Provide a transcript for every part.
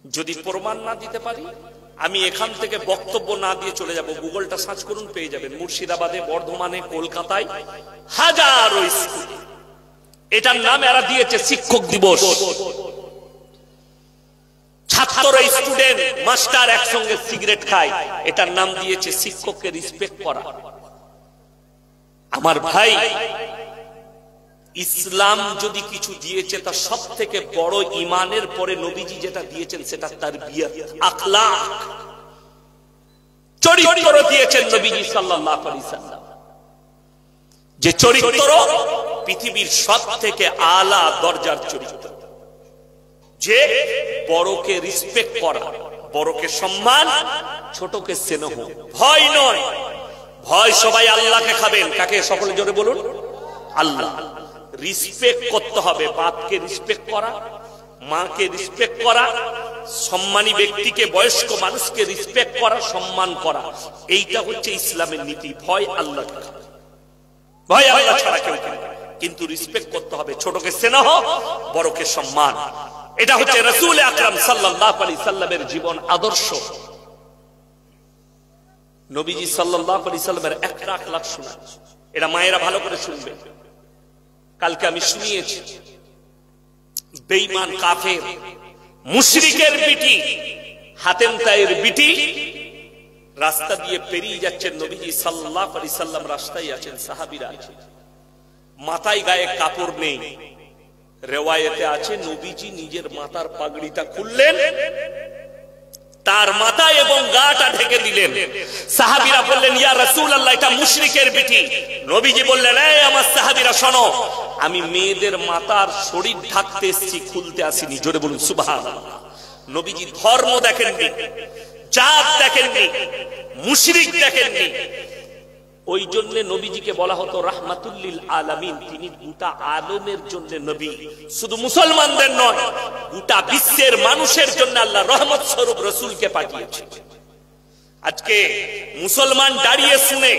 যদি প্রমাণ না দিতে পারি, আমি এখান থেকে বক্তব্য না দিয়ে চলে যাব। গুগলটা সার্চ করুন, পেয়ে যাবেন। মুর্শিদাবাদে, বর্ধমানে, কলকাতায় হাজারো স্কুল, এটার নাম এরা দিয়েছে শিক্ষক দিবস। ছাত্র, স্টুডেন্ট, মাস্টার একসঙ্গে সিগারেট খায়, এটার নাম দিয়েছে শিক্ষককে রেসপেক্ট করা। আমার ভাই, ইসলাম যদি কিছু দিয়েছে তা সব থেকে বড় ইমানের পরে নবীজি যেটা দিয়েছেন সেটা তারবিয়ত, আখলাক, চরিত্র দিয়েছেন নবীজি সাল্লাল্লাহু আলাইহি সাল্লাম। যে চরিত্র পৃথিবীর সব থেকে আলা দরজার চরিত্র, যে বড়কে রেসপেক্ট করা, বড়কে সম্মান, ছোটকে স্নেহ, ভয় নয়। ভয় সবাই আল্লাহকে খাবেন। কাকে? সকলে জোরে বলুন, আল্লাহ। রেসপেক্ট করতে হবে, বাপকে রেসপেক্ট করা, মাকে রেসপেক্ট করা, সম্মানী ব্যক্তিকে, বয়স্ক মানুষকে রেসপেক্ট করা, সম্মান করা, এইটা হচ্ছে ইসলামের নীতি। ভয় আল্লাহকে খাবে, ভয় আল্লাহ ছাড়া কেউ খাবে, কিন্তু রেসপেক্ট করতে হবে। ছোটকে স্নেহ, বড়কে সম্মান, এটা হচ্ছে রাসূল আকরাম সাল্লাল্লাহু আলাইহি সাল্লামের জীবন আদর্শ। নবীজি সাল্লাল্লাহু আলাইহি সাল্লামের একটা আখলাক শোনা, এটা মায়েরা ভালো করে শুনবে। কালকে আমি শুনিয়েছি, বেঈমান, কাফের, মুশরিকের বিটি, হাতেম তায়ের বিটি রাস্তা দিয়ে পেরিয়ে যাচ্ছেন। নবীজি সাল্লাল্লাহু আলাইহি সাল্লাম রাস্তায় আছেন, সাহাবীরা আছেন, মাথায় গায়ে কাপড় নেই। রিওয়ায়াতে আছে নবীজি নিজের মাথার পাগড়িটা খুললেন, তার মাথা এবং গাটা ঢেকে দিলেন। সাহাবীরা বললেন, ইয়া রাসূলুল্লাহ, এটা মুশরিকের বিটি। নবীজি বললেন, এই আমার সাহাবীরা শোনো, আমি মেয়েদের মাথার শরীর ঢাকতে এসেছি, খুলতে আসিনি। জোরে বলুন সুবহানাল্লাহ। নবীজি ধর্ম দেখেননি, জাত দেখেননি, মুশরিক দেখেননি। ওই জন্য নবীজিকে বলা হতো রাহমাতুল লিল আলামিন। তিনি গোটা আলমের জন্য নবী, শুধু মুসলমানদের নয়, গোটা বিশ্বের মানুষের জন্য আল্লাহ রহমত স্বরূপ রাসূলকে পাঠিয়েছেন। আজকে মুসলমান দাঁড়িয়ে শুনে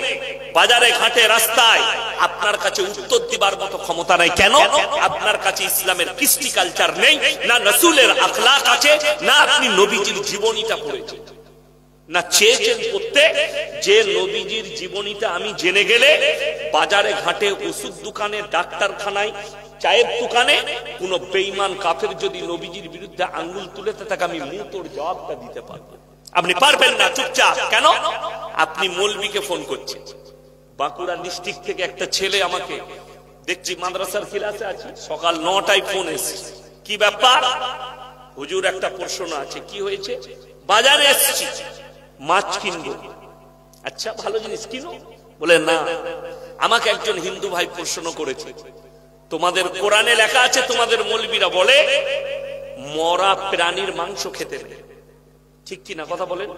বাজারে ঘাটে রাস্তায় আপনার কাছে উত্তর দিবার মতো ক্ষমতা নাই। কেন? আপনার কাছে ইসলামের কৃষ্টি কালচার নেই, না রাসূলের আখলাক আছে, না আপনি নবীজির জীবনীটা পড়েছেন, না চেয়েছেন পড়তে। যে নবীজির জীবনীটা আমি জেনে গেলে বাজারে ঘাটে, ওষুধ দোকানে, ডাক্তারখানায়, চায়ের দোকানে কোন বেঈমান কাফের যদি নবীজির বিরুদ্ধে আঙ্গুল তুলেতে থাকে, আমি মুখ তোর জবাবটা দিতে পারবো। আপনি পারবেন না, চুপচাপ। কেন? আপনি মৌলবীকে ফোন করছেন। বাঁকুড়া ডিস্ট্রিক্ট থেকে একটা ছেলে আমাকে, দেখছি মাদ্রাসার ক্লাসে আছে, সকাল 9টায় ফোন এসেছে। কি ব্যাপার? হুজুর একটা প্রশ্ন আছে। কি হয়েছে? বাজারে এসেছি, মাছ কিনবো। আচ্ছা, ভালো জিনিস কিনো। বলে না, আমাকে একজন হিন্দু ভাই প্রশ্ন করেছে, তোমাদের কোরআনে লেখা আছে, তোমাদের মৌলবীরা বলে মরা প্রাণীর মাংস খেতে নেই, ঠিক কি না? কথা বলেন।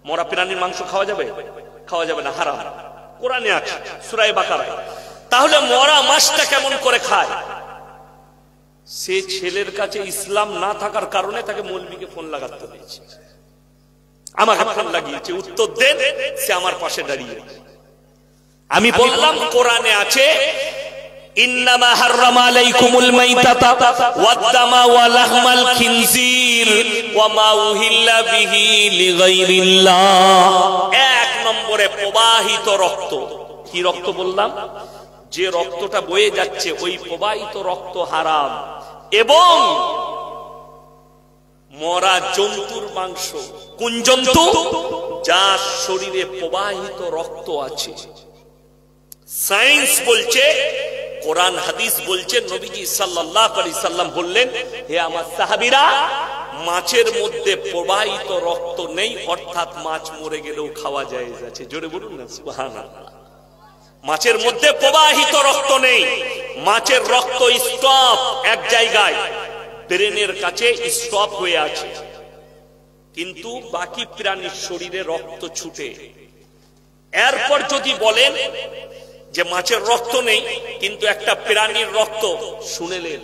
মরা প্রাণীর মাংস খাওয়া যাবে? খাওয়া যাবে না, হারাম। কোরআনে আছে, সূরা বাকারায়। তাহলে মরা মাছটা কেমন করে খায়? সে ছেলের কাছে ইসলাম না থাকার কারণে তাকে মৌলবীকে ফোন লাগাতে হয়েছে। আমাকে ফোন লাগিয়েছে, উত্তর দেন। সে আমার পাশে দাঁড়িয়ে। আমি বললাম কোরআনে আছে, ইন্নামা হাররামা আলাইকুমুল মাইতাতা ওয়াদ-দামা ওয়া লাহমাল খিনজির ওয়া মা উহিল্লা বিহি লিগাইরিল্লাহ। এক নম্বরে প্রবাহিত রক্ত। কি রক্ত বললাম? যে রক্তটা বয়ে যাচ্ছে, ওই প্রবাহিত রক্ত হারাম। এবং মরা জন্তুর মাংস। কোন জন্তু? যার শরীরে প্রবাহিত রক্ত আছে। সায়েন্স বলছে, কোরআন হাদিস বলছে, নবীজি সাল্লাল্লাহু আলাইহি সাল্লাম বললেন, হে আমার সাহাবীরা, মাছের মধ্যে প্রবাহিত রক্ত নেই, অর্থাৎ মাছ মরে গেলেও খাওয়া যায় আছে। জোরে বলুন না সুবহানাল্লাহ। মাছের মধ্যে প্রবাহিত রক্ত নেই, মাছের রক্ত স্টপ এক জায়গায়, ব্রেনের কাছে স্টপ হয়ে আছে, কিন্তু বাকি প্রাণীর শরীরে রক্ত ছুটে। এরপর যদি বলেন যে মাছের রক্ত নেই কিন্তু একটা প্রাণীর রক্ত, শুনেলেন,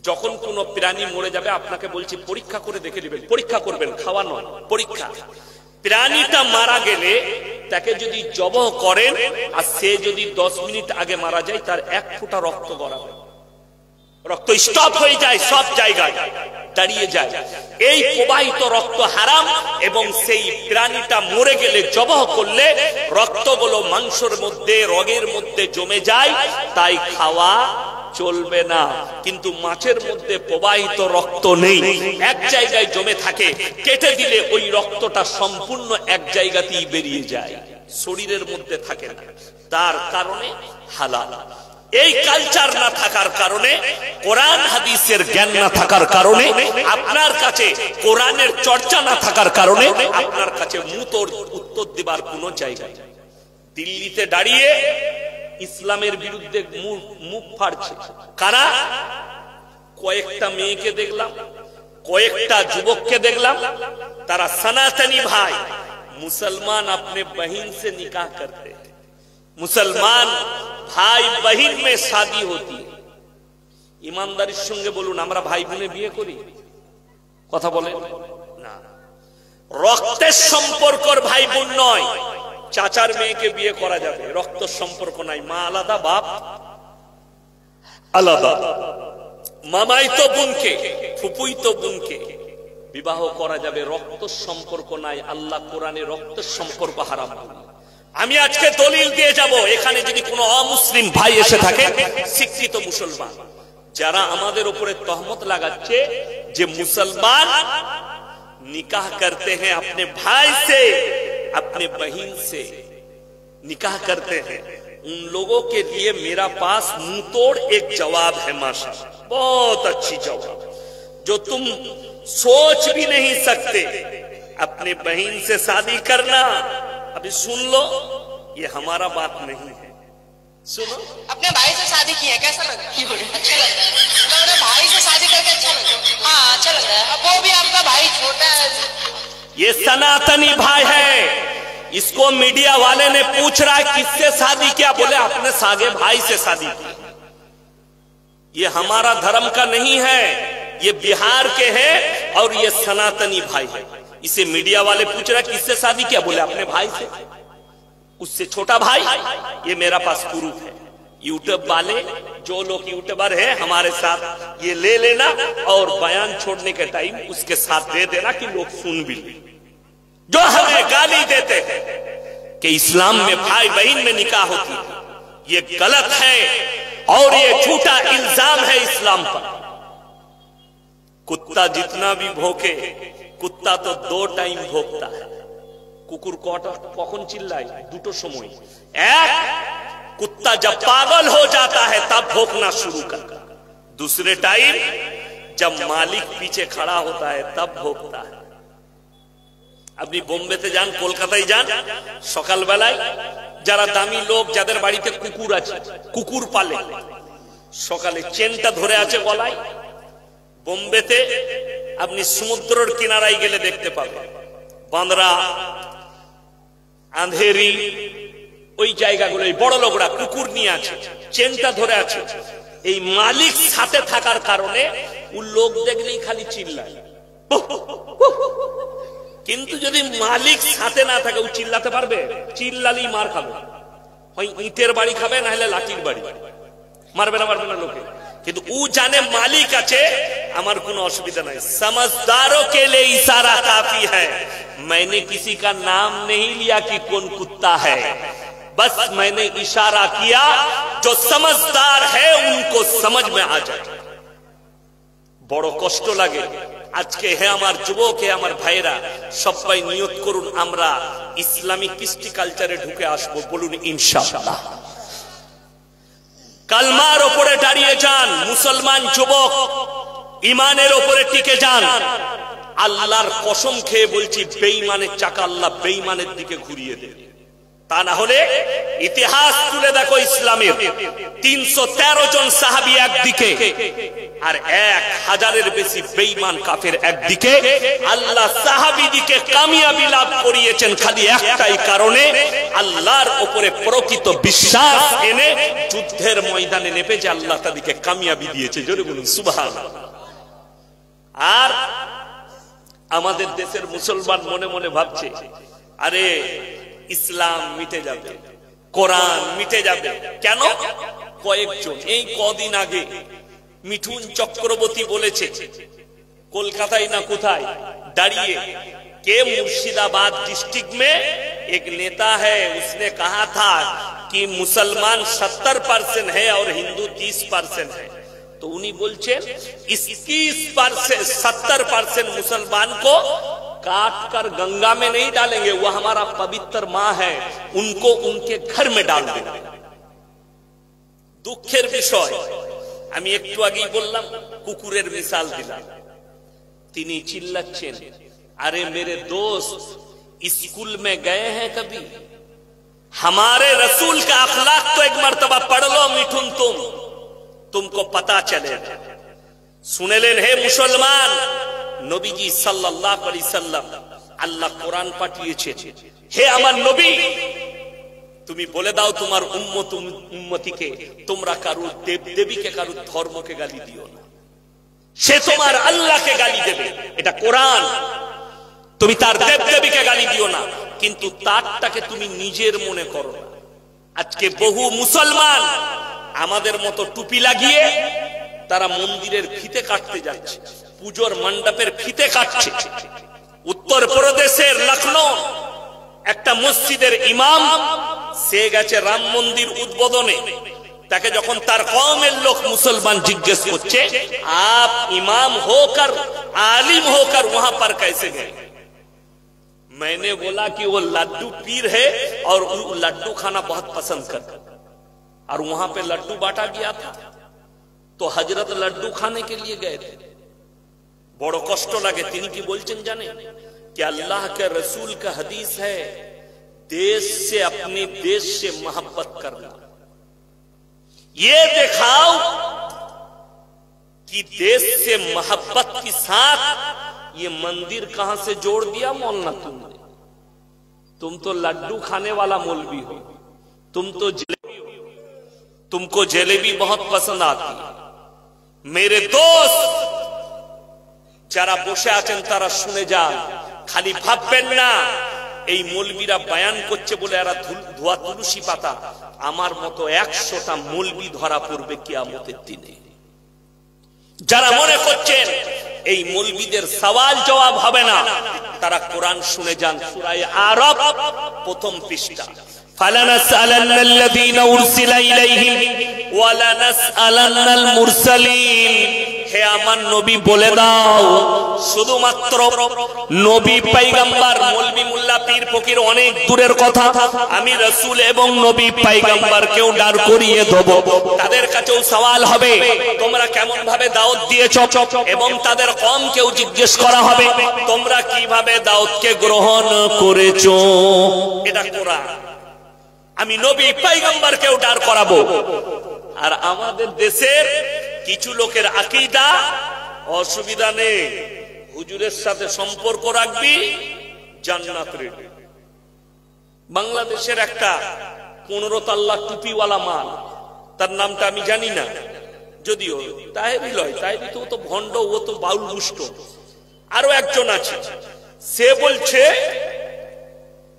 যখন কোন প্রাণী মরে যাবে আপনাকে বলছি পরীক্ষা করে দেখে নেবেন। পরীক্ষা করবেন, খাওয়া নয়, পরীক্ষা। প্রাণীটা মারা গেলে তাকে যদি জবাহ করেন আর সে যদি 10 মিনিট আগে মারা যায়, তার 1 ফোঁটা রক্ত গড়াবে। রক্ত স্টপ হয়ে যায়, সব জায়গায় দাঁড়িয়ে যায়। এই প্রবাহিত রক্ত হারাম, এবং সেই প্রাণীটা মরে গেলে জবাহ করলে রক্তগুলো মাংসের মধ্যে, রগের মধ্যে জমে যায়, তাই খাওয়া চলবে না। কিন্তু মাছের মধ্যে প্রবাহিত রক্ত নেই, এক জায়গায় জমে থাকে, কেটে দিলে ওই রক্তটা সম্পূর্ণ এক জায়গাতেই বেরিয়ে যায়, শরীরের মধ্যে থাকে না, তার কারণে হালাল। এই কালচার না থাকার কারণে, কোরআন হাদিসের জ্ঞান না থাকার কারণে, আপনার কাছে কোরআনের চর্চা না থাকার কারণে আপনার কাছে উত্তর দেবার কোনো জায়গা নেই। দিল্লিতে দাঁড়িয়ে ইসলামের বিরুদ্ধে মুখ ফাড়ছে কারা? কয়েকটা মেয়েকে দেখলাম, কয়েকটা যুবককে দেখলাম, তারা सनातनी भाई, मुसलमान अपने बहन से निकाह करते हैं, मुसलमान भाई बहन में शादी होती है। ईमानदारिर संगे बोलुन, আমরা ভাই বোনে বিয়ে করি? কথা বলেন না। রক্তের সম্পর্কর ভাই বোন নয়। চাচার মেয়েকে বিয়ে করা যাবে, রক্ত সম্পর্ক নাই, মা আলাদা, বাপ আলাদা। মামাই তো বোনকে, ফুপুই তো বোনকে বিবাহ করা যাবে, রক্ত সম্পর্ক নাই। আল্লাহ কোরআনে রক্তের সম্পর্ক হারাম। আমি আজকে দলিল দিয়ে যাব, এখানে যদি কোনো অমুসলিম ভাই এসে থাকে, শিক্ষিত মুসলমান, যারা আমাদের উপরে তহমত লাগাচ্ছে যে মুসলমান निकाह करते हैं अपने भाई से, अपने बहन से निकाह करते हैं, उन लोगों के लिए मेरा पास मुंह तोड़ एक जवाब है माशाअल्लाह, बहुत अच्छी जवाब, जो तुम सोच भी नहीं सकते। अपने बहन से शादी करना, अभी सुन लो, ये हमारा बात नहीं है, सुनो। अपने भाई से शादी की है, कैसा लगा? अच्छा लग रहा है। अपने भाई से शादी करके अच्छा लगा? हाँ, अच्छा लग रहा है। अब वो भी आपका भाई छोटा है। ये सनातनी भाई है, इसको मीडिया वाले ने पूछ रहा है किससे शादी किया, बोले अपने सागे भाई से शादी की। ये हमारा धर्म का नहीं है, ये बिहार के हैं और ये सनातनी भाई है। इसे मीडिया वाले पूछ रहा है किससे शादी किया, बोले अपने भाई से। उससे छोटा भाई, ये मेरा पास प्रूफ है। यूट्यूब वाले, जो लोग यूट्यूबर है, हमारे साथ ये ले लेना और बयान छोड़ने के टाइम उसके साथ दे देना कि लोग सुन भी ले। जो हमें गाली देते हैं कि इस्लाम में भाई बहन में निकाह होती है, ये गलत है और ये झूठा इल्जाम है इस्लाम पर। कुत्ता जितना भी भौंके, कुत्ता तो 2 टाइम भौंकता है। कुकुर कখন चिल्लाए? 2টো সময়। एक, कुत्ता जब पागल हो जाता है तब भौंकना शुरू करता है। दूसरे टाइम जब मालिक पीछे खड़ा होता है तब भौंकता है। अपनी বোম্বেতে যান, কলকাতায় যান, সকালবেলায় যারা দামি লোক, যাদের বাড়িতে কুকুর আছে, কুকুর পালে, সকালে চেনটা ধরে আছে গলায়। বোম্বেতে আপনি সমুদ্রের কিনারায় গেলে দেখতে পাবেন, বান্দ্রা, আন্ধেরি, ওই জায়গাগুলো বড় লোকরা কুকুর নিয়ে আছে, চেনটা ধরে আছে। এই মালিক সাথে থাকার কারণে ও লোক দেখলেই খালি চিল্লায়। কিন্তু যদি মালিক সাথে না থাকে, ও চিল্লাতে পারবে? চিল্লালেই মার খাবে, হয় ইটের বাড়ি খাবে, না হলে লাঠির বাড়ি। মারবে না, মারবে না লোকে, কিন্তু ও জানে মালিক আছে, আমার কোনো অসুবিধা নাই। समझदारों के लिए इशारा काफी है। मैंने किसी का नाम नहीं लिया कि कौन कुत्ता है, बस मैंने इशारा किया, जो समझदार है उनको समझ में आ जाए। বড় কষ্ট লাগে আজকে। হে আমার যুবক, হে আমার ভাইরা, সবাই নিয়ত করুন আমরা ইসলামিক কৃষ্টি কালচারে ঢুকে আসবো, বলুন ইনশাআল্লাহ। কালমার উপরে দাঁড়িয়ে যান, মুসলমান যুবক, ইমানের উপরে টিকে যান। আল্লাহর কসম খেয়ে বলছি, বেঈমানের চাকা আল্লাহ বেঈমানের দিকে ঘুরিয়ে দেবে। তা না হলে ইতিহাস তুলে দেখো, ইসলামের 313 জন সাহাবী একদিকে আর 1000-এর বেশি বেঈমান কাফের একদিকে। আল্লাহ সাহাবীদিকে কামিয়াবি লাভ করিয়েছেন খালি একটাই কারণে, আল্লাহর উপরে প্রকৃত বিশ্বাস এনে যুদ্ধের ময়দানে নেমে যে আল্লাহ তাদেরকে কামিয়াবি দিয়েছে। জোরে বলুন সুবহানাল্লাহ। আর আমাদের দেশের মুসলমান মনে মনে ভাবছে, আরে ইসলাম মিটে যাবে, কোরআন মিটে যাবে। কেন? কয়েকজন এই কদিন আগে মিঠুন চক্রবর্তী বলেছে कोलकाता ना कोথায় दाड़िए के मुर्शिदाबाद डिस्ट्रिक्ट में एक नेता है, उसने कहा था कि मुसलमान 70% है और हिंदू 30% है। तो उन्हीं बोलचे 21% 70% मुसलमान को काट कर गंगा में नहीं डालेंगे, वो हमारा पवित्र माँ है, उनको उनके घर में डाल देंगे। दुखेर विषय আমি একটু আগেই বললাম, কুকুরের মিসাল দিলাম। তিনি চিল্লাচ্ছেন, अरे मेरे दोस्त स्कूल में गए हैं कभी? हमारे रसूल का अखलाक तो एक मर्तबा पढ़ लो मिठुन, तुमको पता चलेगा। सुने लेन हे मुसलमान, नबीजी सल्लल्लाहु अलैहि वसल्लम আল্লাহ কোরআন পাঠিয়েছেন, হে আমার নবী তুমি বলে দাও তোমার উম্মতিকে তোমরা কারো দেবদেবীকে কারো ধর্মকে গালি দিও না, সে তোমার আল্লাহকে গালি দেবে, এটা কোরআন। তুমি তার দেবদেবীকে গালি দিও না, কিন্তু তারটাকে তুমি নিজের মনে করো না। আজকে বহু মুসলমান আমাদের মতো টুপি লাগিয়ে তারা মন্দিরের ফিতে কাটতে যাচ্ছে, পূজোর মণ্ডপের ফিতে কাটছে। উত্তর প্রদেশের লখনৌ একটা মসজিদের ইমাম সে গেছে রাম মন্দির উদ্বোধনে, তাকে যখন তার কওমের লোক মুসলমান জিজ্ঞেস করছে आप इमाम होकर आलिम होकर वहां पर कैसे गए? मैंने बोला कि वो लड्डू पीर है और वो लड्डू खाना बहुत पसंद करता, और वहां पे लड्डू बांटा गया था तो हजरत लड्डू खाने के लिए गए थे। बड़ो कष्ट लगे। তিনি কি বলছেন জানেন? कि अल्लाह के रसूल का हदीस है, देश से अपने देश से मोहब्बत करना। ये दिखाओ कि देश से मोहब्बत के साथ ये मंदिर कहां से जोड़ दिया मौलाना तुमने? तुम तो लड्डू खाने वाला मौलवी हो, तुम तो जलेबी हो, तुमको जलेबी बहुत पसंद आती है। मेरे दोस्त যারা বসে আছেন তারা শুনে যান, খালি ভাববেন না এই মৌলবীরা বয়ান করছে বলে এরা ধোয়া তুলসী পাতা। আমার মতো 100টা মৌলবী ধরা পড়বে কিয়ামতের দিনে। যারা মনে করছেন এই মৌলবীদের সওয়াল জবাব হবে না, তারা কোরআন শুনে যান। সূরা আরাফ প্রথম পৃষ্ঠা, فَلَنَسْأَلَنَّ الَّذِينَ أُرْسِلَ إِلَيْهِمْ وَلَنَسْأَلَنَّ الْمُرْسَلِينَ। হে আমার নবী বলে দাও, শুধুমাত্র নবী পয়গম্বর মৌলবী মোল্লা পীর ফকির অনেক দূরের কথা, আমি রাসূল এবং নবী পয়গম্বরকেও দাঁড় করিয়ে দেব। তাদের কাছেও সওয়াল হবে তোমরা কেমন ভাবে দাওয়াত দিয়েছো, এবং তাদের কওমকেও জিজ্ঞেস করা হবে তোমরা কিভাবে দাওয়াতকে গ্রহণ করেছো। এটা কোরআন। আমি নবী পয়গম্বরকেও দাঁড় করাবো। আর আমাদের দেশের কিছু লোকের আকীদা, অসুবিধা নেই, হুজুরের সাথে সম্পর্ক রাখবি জান্নাত রেডি। বাংলাদেশের একটা 15 তাল্লা টুপিওয়ালা মাল, তার নামটা আমি জানি না, যদিও তাহেরি লয়, তাহেরি তো ভণ্ড, ও তো বাউল দুষ্ট। আরো একজন আছে, সে বলছে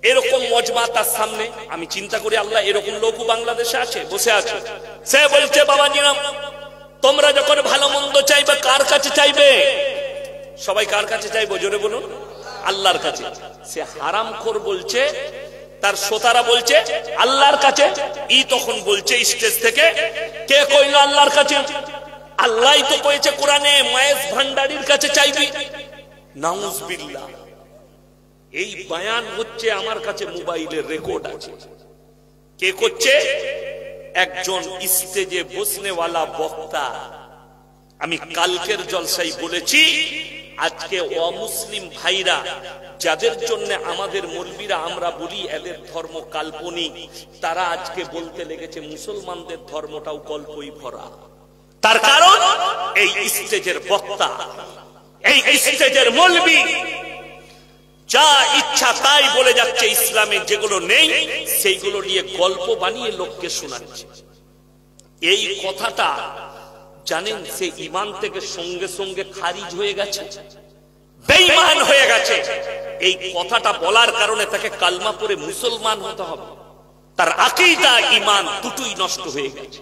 এরকম মজমা তার সামনে। আমি চিন্তা করি আল্লাহ এরকম লোকও বাংলাদেশে আছে, বসে আছে। সে বলছে বাবাজি তোমরা যখন ভালো মন্দ চাইবে কার কাছে চাইবে? সবাই কার কাছে চাইবো? জোরে বলুন, আল্লাহর কাছে। সে হারামখোর বলছে, তার শ্রোতারা বলছে আল্লাহর কাছে। ই তখন বলছে স্টেজ থেকে, কে কইলো আল্লাহর কাছে? আল্লাহই তো কইছে কোরআনে মায়েস ভান্ডারীর কাছে চাইবি। নাউজুবিল্লাহ। এই বয়ান হচ্ছে আমার কাছে মোবাইলের রেকর্ড আছে। কে করছে? একজন স্টেজে বসনেওয়ালা বক্তা। আমি কালকের জলসায় বলেছি, আজকে অমুসলিম ভাইরা যাদের জন্য আমাদের মৌলবীরা আমরা বলি এদের ধর্ম কাল্পনিক, তারা আজকে বলতে লেগেছে মুসলমানদের ধর্মটাও গল্পই ভরা। তার কারণ এই স্টেজের বক্তা, এই স্টেজের মৌলবী যা ইচ্ছা তাই বলে যাচ্ছে, ইসলামে যেগুলো নেই সেইগুলো নিয়ে গল্প বানিয়ে লোককে শোনাচ্ছে। এই কথাটা জানেন, সে ঈমান থেকে সঙ্গে সঙ্গে খারিজ হয়ে গেছে, বেঈমান হয়ে গেছে। এই কথাটা বলার কারণে তাকে কালমা পড়ে মুসলমান হতে হবে। তার আকীদা ঈমান দুটোই নষ্ট হয়ে গেছে।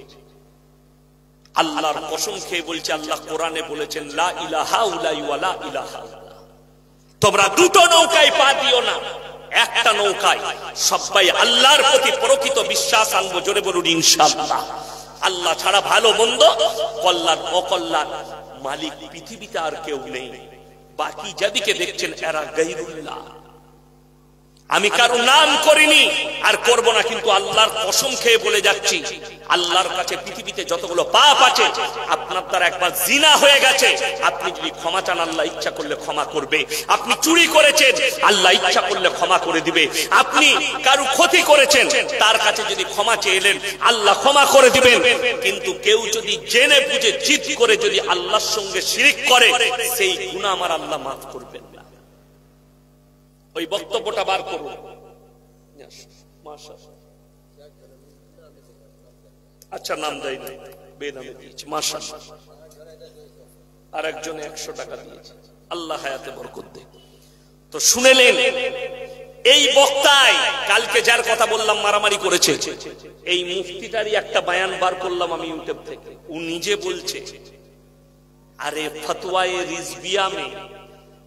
আল্লাহর কসম খেয়ে বলছে, আল্লাহ কোরআনে বলেছেন লা ইলাহা উলাই ওয়ালা ইলাহা, তোমরা দুটো নৌকায় পা দিও না, একটা নৌকায় সবাই আল্লাহর প্রতি প্রকৃত বিশ্বাস আনবো। জোরে বলুন ইনশাআল্লাহ। আল্লাহ ছাড়া ভালো মন্দ, কল্যাণ অকল্যাণ মালিক পৃথিবীতে আর কেউ নেই। বাকি যাদিকে দেখছেন এরা গায়রুল্লাহ। আমি কারো নাম করিনি আর করব না, কিন্তু আল্লাহর কসম খেয়ে বলে যাচ্ছি, আল্লাহর কাছে পৃথিবীতে যতগুলো পাপ আছে, আপনার দ্বারা একবার জিনা হয়ে গেছে, আপনি যদি ক্ষমা চান আল্লাহ ইচ্ছা করলে ক্ষমা করবে। আপনি চুরি করেছেন, আল্লাহ ইচ্ছা করলে ক্ষমা করে দিবে। আপনি কারো ক্ষতি করেছেন, তার কাছে যদি ক্ষমা চেয়েলেন আল্লাহ ক্ষমা করে দিবেন। কিন্তু কেউ যদি জেনে বুঝে জিদ করে যদি আল্লাহর সঙ্গে শিরিক করে, সেই গুনাহ আমার আল্লাহ মাফ করবেন না। ওই বক্তব্যটা বার করুন। আচ্ছা, নাম দেয় না, বেনামে দিয়েছি, মাশাআল্লাহ। আর একজনে 100 টাকা দিয়েছে, আল্লাহ হায়াতে বরকত দেয়। তো শুনেলেন, এই বক্তায় কালকে যার কথা বললাম মারামারি করেছে, এই মুফতিটারই একটা বয়ান বার করলাম আমি ইউটিউব থেকে। ও নিজে বলছে, अरे फतवाए रिजविया में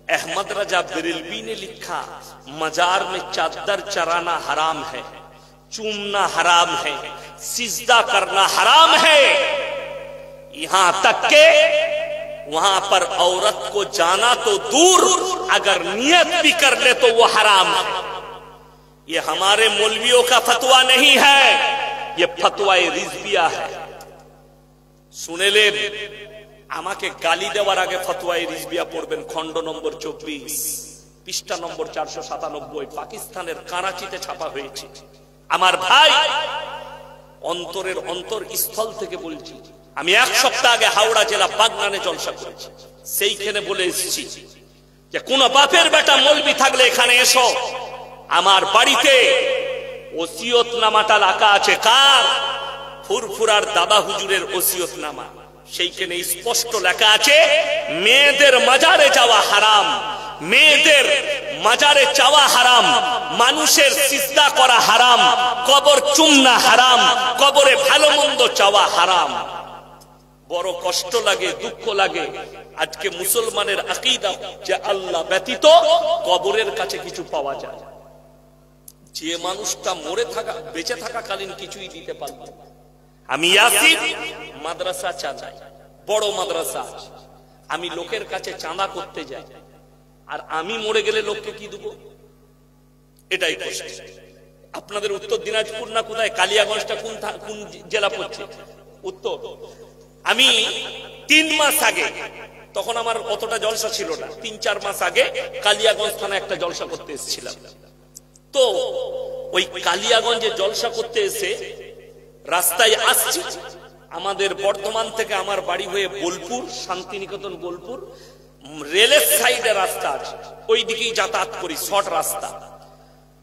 अहमद रजा बरेलवी ने लिखा, मजार में चादर चराना हराम है, चूमना हराम है, सिजदा करना हराम है, यहां तक के वहां पर औरत को जाना तो दूर, अगर नियत भी कर ले तो वो हराम है। ये हमारे मौलवियों का फतवा नहीं है, ये फतवाए रिजविया है। सुने ले, আমাকে গালি দেওয়ার আগে ফতোয়ায়ে রিজভিয়া পড়বেন, খণ্ড নম্বর 24, পৃষ্ঠা নম্বর 497, পাকিস্তানের করাচিতে ছাপা হয়েছে। আমার ভাই, অন্তরের অন্তরস্থল থেকে বলছি, আমি 1 সপ্তাহ আগে হাওড়া জেলা বাগনানে জলসা করেছি। সেইখানে বলে এসেছি যে কোন বাপের বেটা মৌলবি থাকলে এখানে এসো, আমার বাড়িতে ওসিয়তনামাটা লেখা আছে। কার? ফুরফুরার দাদা হুজুরের ওসিয়তনামা। সেইখানে স্পষ্ট লেখা আছে, মেয়েদের মাজারে যাওয়া হারাম, মেয়েদের মাজারে যাওয়া হারাম, মানুষের সিজদা করা হারাম, কবর চুমনা হারাম, কবরে ভালো মন্দ চাওয়া হারাম। বড় কষ্ট লাগে, দুঃখ লাগে, আজকে মুসলমানের আকীদা যে আল্লাহ ব্যতীত কবরের কাছে কিছু পাওয়া যায়। যে মানুষটা মরে থাকা বেঁচে থাকাকালীন কিছুই দিতে পারল না। আমি ইয়াসিন মাদ্রাসা চাঁদাই, বড় মাদ্রাসা, আমি লোকের কাছে চাঁদা করতে যাই, আর আমি মরে গেলে লোককে কি দেব? এটাই প্রশ্ন। আপনাদের উত্তর দিনাজপুর না কোথায়? কালিয়াগঞ্জটা কোন জেলা পড়ছে? উত্তর। আমি 3 মাস আগে, তখন আমার অতটা জলসা ছিল না, 3-4 মাস আগে কালিয়াগঞ্জ থানায় একটা জলসা করতে এসেছিলাম। তো ওই কালিয়াগঞ্জে জলসা করতে এসে রাস্তায় আসছি, আমাদের বর্ধমান থেকে আমার বাড়ি হয়ে বোলপুর, শান্তিনিকেতন বোলপুর, রেলের সাইডে রাস্তা আছে, ওই দিকেই যাতায়াত করি, শর্ট রাস্তা।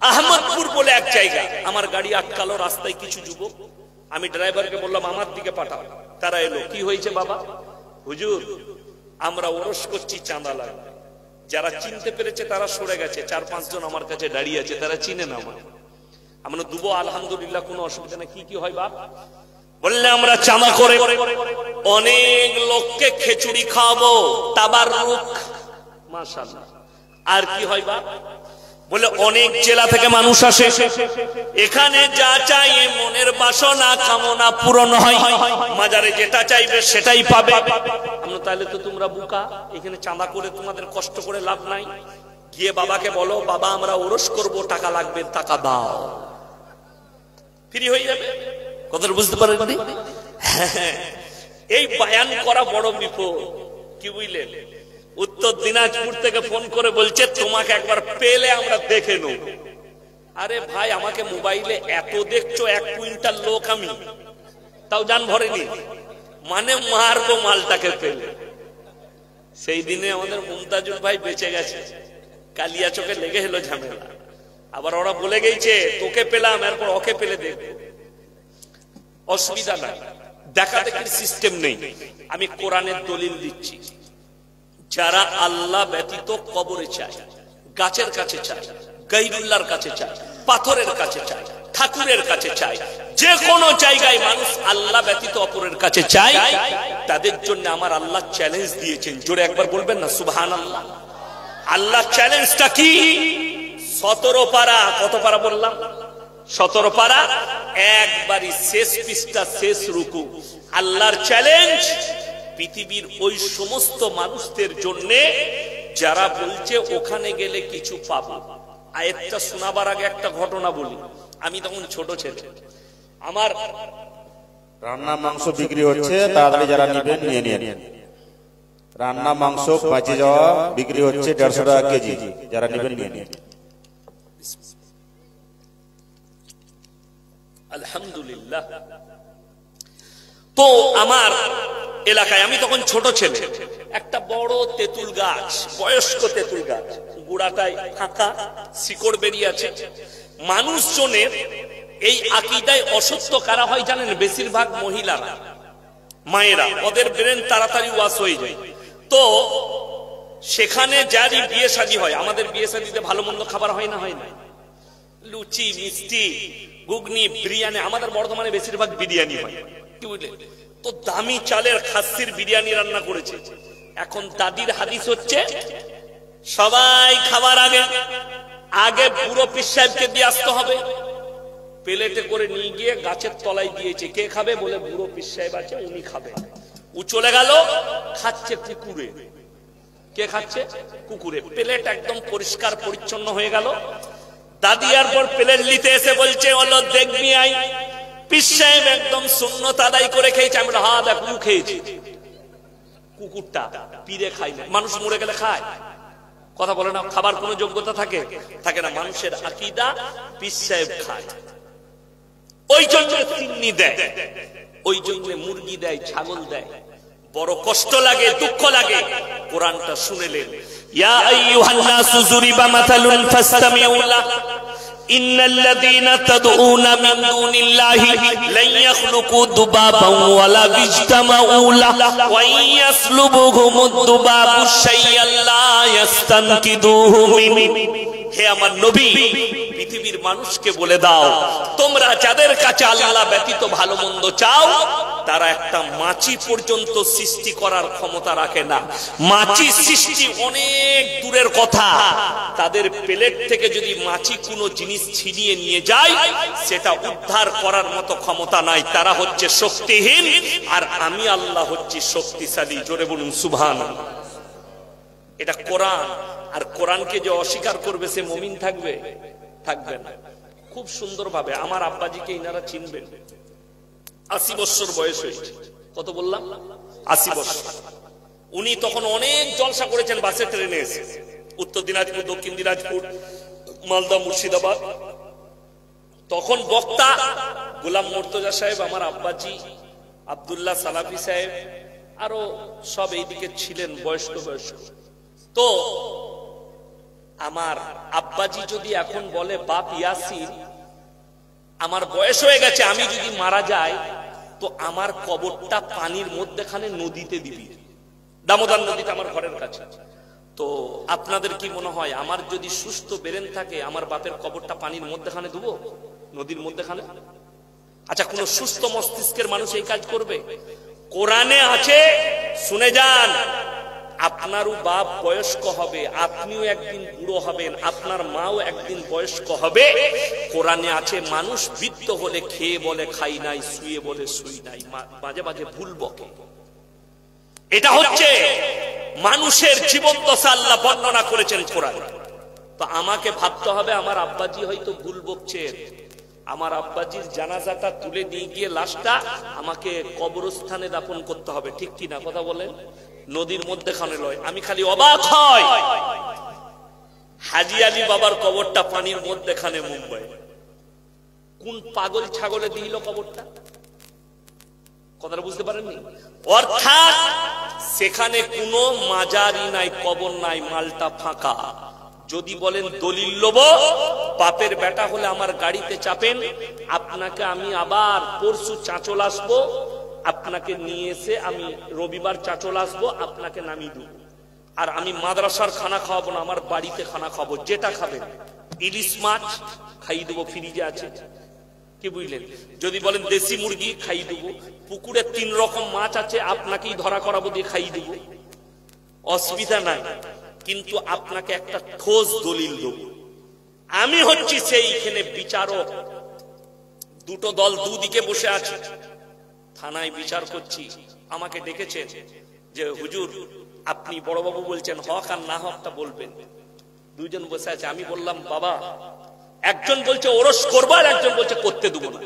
আহমদপুর বলে এক জায়গা, আমার গাড়ি আটকালো রাস্তায় কিছু যুবক। আমি ড্রাইভারকে বললাম আমার দিকে পাঠাও। তারা এলো। কি হয়েছে বাবা? হুজুর, আমরা ওরস করছি, চাঁদা লাগবে। যারা চিনতে পেরেছে তারা সরে গেছে, 4-5 জন আমার কাছে দাঁড়িয়ে আছে, তারা চিনে না আমার। আমরা দুবো, আলহামদুলিল্লাহ, কোনো অসুবিধা নেই। কি হয় বাপ? বললে আমরা চাঁদা করে অনেক লোককে খিচুড়ি খাওয়াবো, তাবাররুক, মাশাআল্লাহ। আর কি হয় বাপ? বলে অনেক জেলা থেকে মানুষ আসে, এখানে যা চাই মনের বাসনা কামনা পূরণ হয়, মাজারে যেটা চাইবে সেটাই পাবে। আমরা তাহলে তো তোমরা বোকা, এখানে চাঁদা করে তোমাদের কষ্ট করে লাভ নাই। গিয়ে বাবাকে বলো, বাবা আমরা ওরস করব, টাকা লাগবে, টাকা দাও, ফ্রি হয়ে যাবে। কথাটা বুঝতে পারেন? এই বয়ান করা বড় বিপদ। কি বুঝলেন? উত্তর দিনাজপুর থেকে ফোন করে বলছে, তোমাকে একবার পেলে আমরা দেখে নেব। আরে ভাই, আমাকে মোবাইলে এত দেখছো, 1 কুইন্টাল লোক আমি, তাও জান ভরেনি, মানে মারবো মালটাকে পেলে। সেই দিনে আমাদের মুমতাজুল ভাই বেঁচে গেছে, কালিয়া চোখে লেগে হলো ঝামেলা। আবার ওরা বলে গেছে, তোকে পেলাম, এরপর ওকে পেলে দেখবো। অসুবিধা নাই, দেখা দেখির সিস্টেম নেই। আমি কোরআনের দলিল দিচ্ছি, যারা আল্লাহ ব্যতীত কবরে চায়, গাছের কাছে চায়, গায়রুল্লাহর কাছে চায়, পাথরের কাছে চায়, ঠাকুরের কাছে চায়, যে কোনো জায়গায় মানুষ আল্লাহ ব্যতীত অপরের কাছে চায়, তাদের জন্য আমার আল্লাহ চ্যালেঞ্জ দিয়েছেন। জোরে একবার বলবেন না সুবহানাল্লাহ। আল্লাহ চ্যালেঞ্জটা কি? 17 পারা। কত পারা বললাম? 17 পারা, একবারই শেষ পৃষ্ঠা, শেষ রুকু। আল্লাহর চ্যালেঞ্জ পৃথিবীর ওই সমস্ত মানুষদের জন্য যারা বলছে ওখানে গেলে কিছু পাবো। আয়াতটা শোনাবার আগে একটা ঘটনা বলি। আমি তখন ছোট ছেলে, আমার রান্না মাংস বিক্রি হচ্ছে, তাড়াতাড়ি যারা নেবেন নিয়ে নিন। রান্না মাংস বাঁচে যাওয়া বিক্রি হচ্ছে 150 টাকা কেজি, যারা নেবেন নিয়ে নিন। আলহামদুলিল্লাহ। তো আমার এলাকায়, আমি তখন ছোট ছেলে, একটা বড় তেঁতুল গাছ, বয়স্ক তেঁতুল গাছ, গোড়াটায় ফাঁকা, শিকড় বেরিয়ে আছে। মানুষজনের এই আকীদায় অসত্য কারা হয় জানেন? বেশিরভাগ মহিলারা, মায়েরা। ওদের ব্রেন তাড়াতাড়ি ওয়াশ হয়ে যায়। তো সেখানে যারই বিয়ে শাদী হয়, আমাদের বিয়ে শাদীতে ভালো মন্দ খাবার হয় না? হয় না? লুচি, মিষ্টি, ঘুগনি, বিরিয়ানি। আমাদের বর্ধমানে বেশিরভাগ বিরিয়ানি হয়, কি বুঝলে? তো দামি চালের খাসির বিরিয়ানি রান্না করেছে। এখন দাদির হাদিস হচ্ছে, সবাই খাবার আগে বুড়ো পীর সাহেবকে দিয়ে আসতে হবে। প্লেটে করে নিয়ে গিয়ে গাছের তলায় দিয়েছে। কে খাবে? বলে বুড়ো পীর সাহেব আছে, উনি খাবে। ও চলে গেল, খাচ্ছে কুকুরে। কে খাচ্ছে? কুকুরে। প্লেট একদম পরিষ্কার পরিচ্ছন্ন হয়ে গেল। দাদি আর পর প্লেট নিতে এসে বলছে, হলো দেখবি আই। পীর সাহেব একদম সুন্নত আদায় করে খেয়েছে। আমরা হা দেখ, ও খেয়েছি। কুকুরটা পীরে খায় না। মানুষ মরে গেলে খায়? কথা বলে না। খাবার কোনো যোগ্যতা থাকে? থাকে না। মানুষের আকীদা পীর সাহেব খায়। ওই জন্য চিন্নি দেয়, ওই জন্য মুরগি দেয়, ছাগল দেয়। বড় কষ্ট লাগে, দুঃখ লাগে। কোরআনটা শুনেলেন, ইয়া আইয়ুহান নাসু যুরিবা মাসালুন ফাসতামিউ লাহ ইন্নাল্লাযীনা তাদউনা মিন দুনিল্লাহি লান ইয়াখলুকু দুবাবান ওয়ালা বিজতামাউ লাহ ওয়া ইয়াসলুবুহুমুদ দুবাবু শাইআন লা ইস্তানকিদুহু মিন। হে আমার নবী, পৃথিবীর মানুষকে বলে দাও, তোমরা যাদের কাছে আল্লাহ ব্যতীত ভালো মন্দ চাও, তারা একটা মাছি পর্যন্ত সৃষ্টি করার ক্ষমতা রাখে না। মাছি সৃষ্টি অনেক দূরের কথা। তাদের প্লেট থেকে যদি মাছি কোনো জিনিস ছিনিয়ে নিয়ে যায়, সেটা উদ্ধার করার মতো ক্ষমতা নাই। তারা হচ্ছে শক্তিহীন, আর আমি আল্লাহ হচ্ছি শক্তিশালী। জোরে বলুন সুবহানাল্লাহ। এটা কোরআন। আর কোরআনকে যে অস্বীকার করবে সে মুমিন থাকবে? থাকবে না। খুব সুন্দর ভাবে আমার আব্বাজিকে ইনারা চিনবেন। 80 বছর বয়স হয়েছে। কত বললাম? 80 বছর। উনি তখন অনেক জলসা করেছেন বাসে, ট্রেনে এসে। উত্তর দিনাজপুর, দক্ষিণ দিনাজপুর, মালদা, মুর্শিদাবাদ। তখন বক্তা গোলাম মুর্তজা সাহেব, আমার আব্বাজি, আব্দুল্লাহ সালাফি সাহেব, আরো সব এইদিকে ছিলেন বয়স্ক বয়স্ক। তো আমার আব্বাজি যদি এখন বলে, বাপ ইয়াসিন, আমার বয়স হয়ে গেছে, আমি যদি মারা যাই তো আমার কবরটা পানির মধ্যেখানে নদীতে দিবি। দামোদর নদীটা আমার ঘরের কাছে। তো আপনাদের কি মনে হয়, আমার যদি সুস্থ ব্রেন থাকে, আমার বাপের কবরটা পানির মধ্যেখানে দেবো, নদীর মধ্যেখানে? আচ্ছা, কোন সুস্থ মস্তিষ্কের মানুষ এই কাজ করবে? কোরআনে আছে, শুনে যান। আপনারও বাপ বয়স্ক হবে, আপনিও একদিন বুড়ো হবেন, আপনার মাও একদিন বয়স্ক হবে। কোরআনে আছে, মানুষ বৃদ্ধ হলে খেয়ে বলে খাই নাই, শুয়ে বলে শুই নাই, মাঝে মাঝে ভুল বকে। এটা হচ্ছে মানুষের জীবন দশা আল্লাহ বর্ণনা করেছেন কোরআনে। তো আমাকে ভাবতে হবে, আমার আব্বাজি হয়তো ভুল বকছেন। আমার আব্বাজির জানাজাটা তুলে নিয়ে গিয়ে লাশটা আমাকে কবরস্থানে দাফন করতে হবে, ঠিক কিনা? কথা বলেন। নদীর মধ্যেখানে লয়। আমি খালি অবাক হয়, হাজী আলী বাবার কবরটা পানির মধ্যেখানে মুম্বাই। কোন পাগল ছাগলে দিল কবরটা? কথাটা বুঝতে পারেননি? অর্থাৎ সেখানে কোনো মাজারি নাই, কবর নাই, মালটা ফাঁকা। যদি বলেন দলিল লব, বাপের বেটা হলে আমার গাড়িতে চাপেন, আপনাকে আমি আবার পরশু চাঁচল আসবো, আপনাকে নিয়ে এসে আমি রবিবার চাঁচল আসবো, আপনাকে নামিয়ে দেব। আর আমি মাদ্রাসার খানা খাওয়াবো না, আমার বাড়িতে খানা খাবো। যেটা খাবেন, ইলিশ মাছ খাইয়ে দেবো, ফ্রিজে আছে। কি বুঝলেন? যদি বলেন দেশি মুরগি খাইয়ে দেবো, পুকুরে 3 রকম মাছ আছে, আপনাকেই ধরা করাবো, দিয়ে খাইয়ে দেবো, অসুবিধা নাই। কিন্তু আপনাকে একটা ঠোস দলিল দেব, আমি হচ্ছি সেইখানে বিচারক, দুটো দল দুদিকে বসে আছে, থানায় বিচার করছি, আমাকে ডেকেছেন যে হুজুর আপনি বড়বাবু বলছেন, হক আর না হকটা বলবেন। দুইজন বসে আছে, আমি বললাম বাবা, একজন বলছে ওরস করবো আর একজন বলছে করতে দেবো না।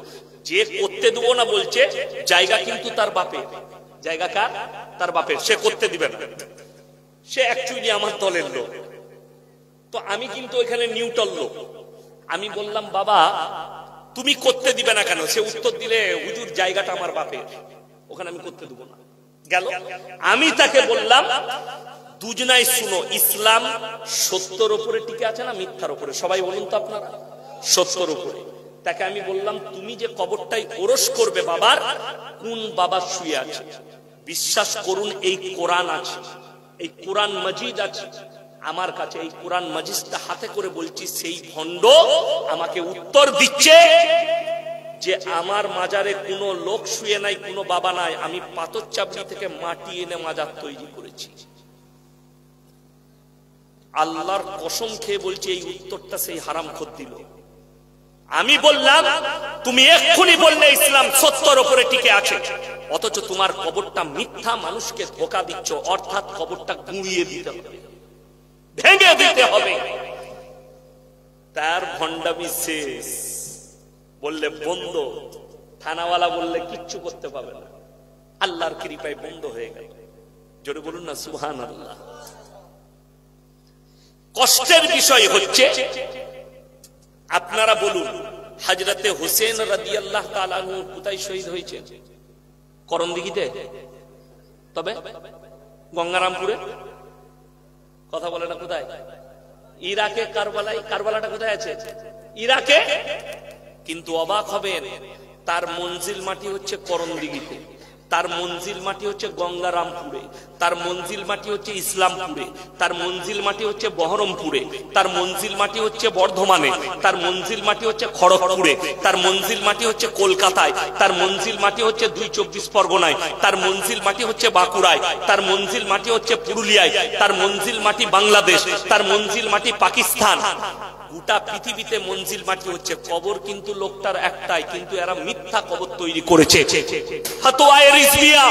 যে করতে দেবো না বলছে জায়গা কিন্তু তার বাপের, জায়গা কার? তার বাপের, সে করতে দিবে না, সে অ্যাকচুয়ালি আমার দলের লোক। তো আমি কিন্তু এখানে নিউট্রাল লোক। আমি বললাম বাবা তুমি করতে দিবে না কেন? সে উত্তর দিলে হুজুর জায়গাটা আমার বাপের, ওখানে আমি করতে দেবো না। গেল। আমি তাকে বললাম দুজনাই শুনো, ইসলাম সত্যের উপরে টিকে আছে না মিথ্যার উপরে? সবাই বলুন তো আপনারা। সত্যের উপরে। তাকে আমি বললাম তুমি যে কবরটাই ওরস করবে বাবার, কোন বাবা শুয়ে আছে? বিশ্বাস করুন এই কোরআন আছে, এই কোরআন মাজিদ আছে আমার কাছে, এই কোরআন মাজিদটা হাতে করে বলছি, সেই ভণ্ড আমাকে উত্তর দিচ্ছে যে আমার মাজারে কোনো লোক শুয়ে নাই, কোনো বাবা নাই, আমি পাথর চাবড়ি থেকে মাটি এনে মাজার তৈরি করেছি। আল্লাহর কসম খেয়ে বলছি এই উত্তরটা সেই হারামখোর দিল। আমি বললাম তুমি এক্ষুনি বললে ইসলাম সত্যের উপরে টিকে আছে, অথচ তোমার কবরটা মিথ্যা, মানুষকে ধোঁকা দিচ্ছ, অর্থাৎ কবরটা গুঁড়িয়ে দিতে হবে, ভেঙে দিতে হবে। তার ভণ্ডামি শেষ, বললে বন্ধ। থানাওয়ালা বললে কিচ্ছু করতে পারবে না, আল্লাহর কৃপায় বন্ধ হয়ে গেল। জোরে বলুন না সুবহানাল্লাহ। কষ্টের বিষয় হচ্ছে, আপনারা বলুন হযরতে হোসেন রাদিয়াল্লাহু তাআলা আনহু কোথায় শহীদ হয়েছেন? করণদিঘিতে? তবে গঙ্গারামপুরে? কথা বলে না কোথায়? ইরাকে কারবালায়। কারবালাটা কোথায় আছে? ইরাকে। কিন্তু অবাক হবেন, তার মঞ্জিল মাটি হচ্ছে করণদিঘিতে, তার মঞ্জিল মাটি হচ্ছে গঙ্গারামপুরে, তার মঞ্জিল মাটি হচ্ছে ইসলামপুরে, তার মঞ্জিল মাটি হচ্ছে বহরমপুরে, তার মঞ্জিল মাটি হচ্ছে বর্ধমানে, তার মঞ্জিল মাটি হচ্ছে খড়গপুরে, তার মঞ্জিল মাটি হচ্ছে কলকাতায়, তার মঞ্জিল মাটি হচ্ছে 2 পরগনায়, তার মঞ্জিল মাটি হচ্ছে বাঁকুড়ায়, তার মঞ্জিল মাটি হচ্ছে পুরুলিয়ায়, তার মঞ্জিল মাটি বাংলাদেশ, তার মঞ্জিল মাটি পাকিস্তান। গোটা পৃথিবীতে মঞ্জিল মাটি হচ্ছে, কবর কিন্তু লোকটার একটাই, কিন্তু এরা মিথ্যা কবর তৈরি করেছে। ফতোয়ায়ে রিজভিয়া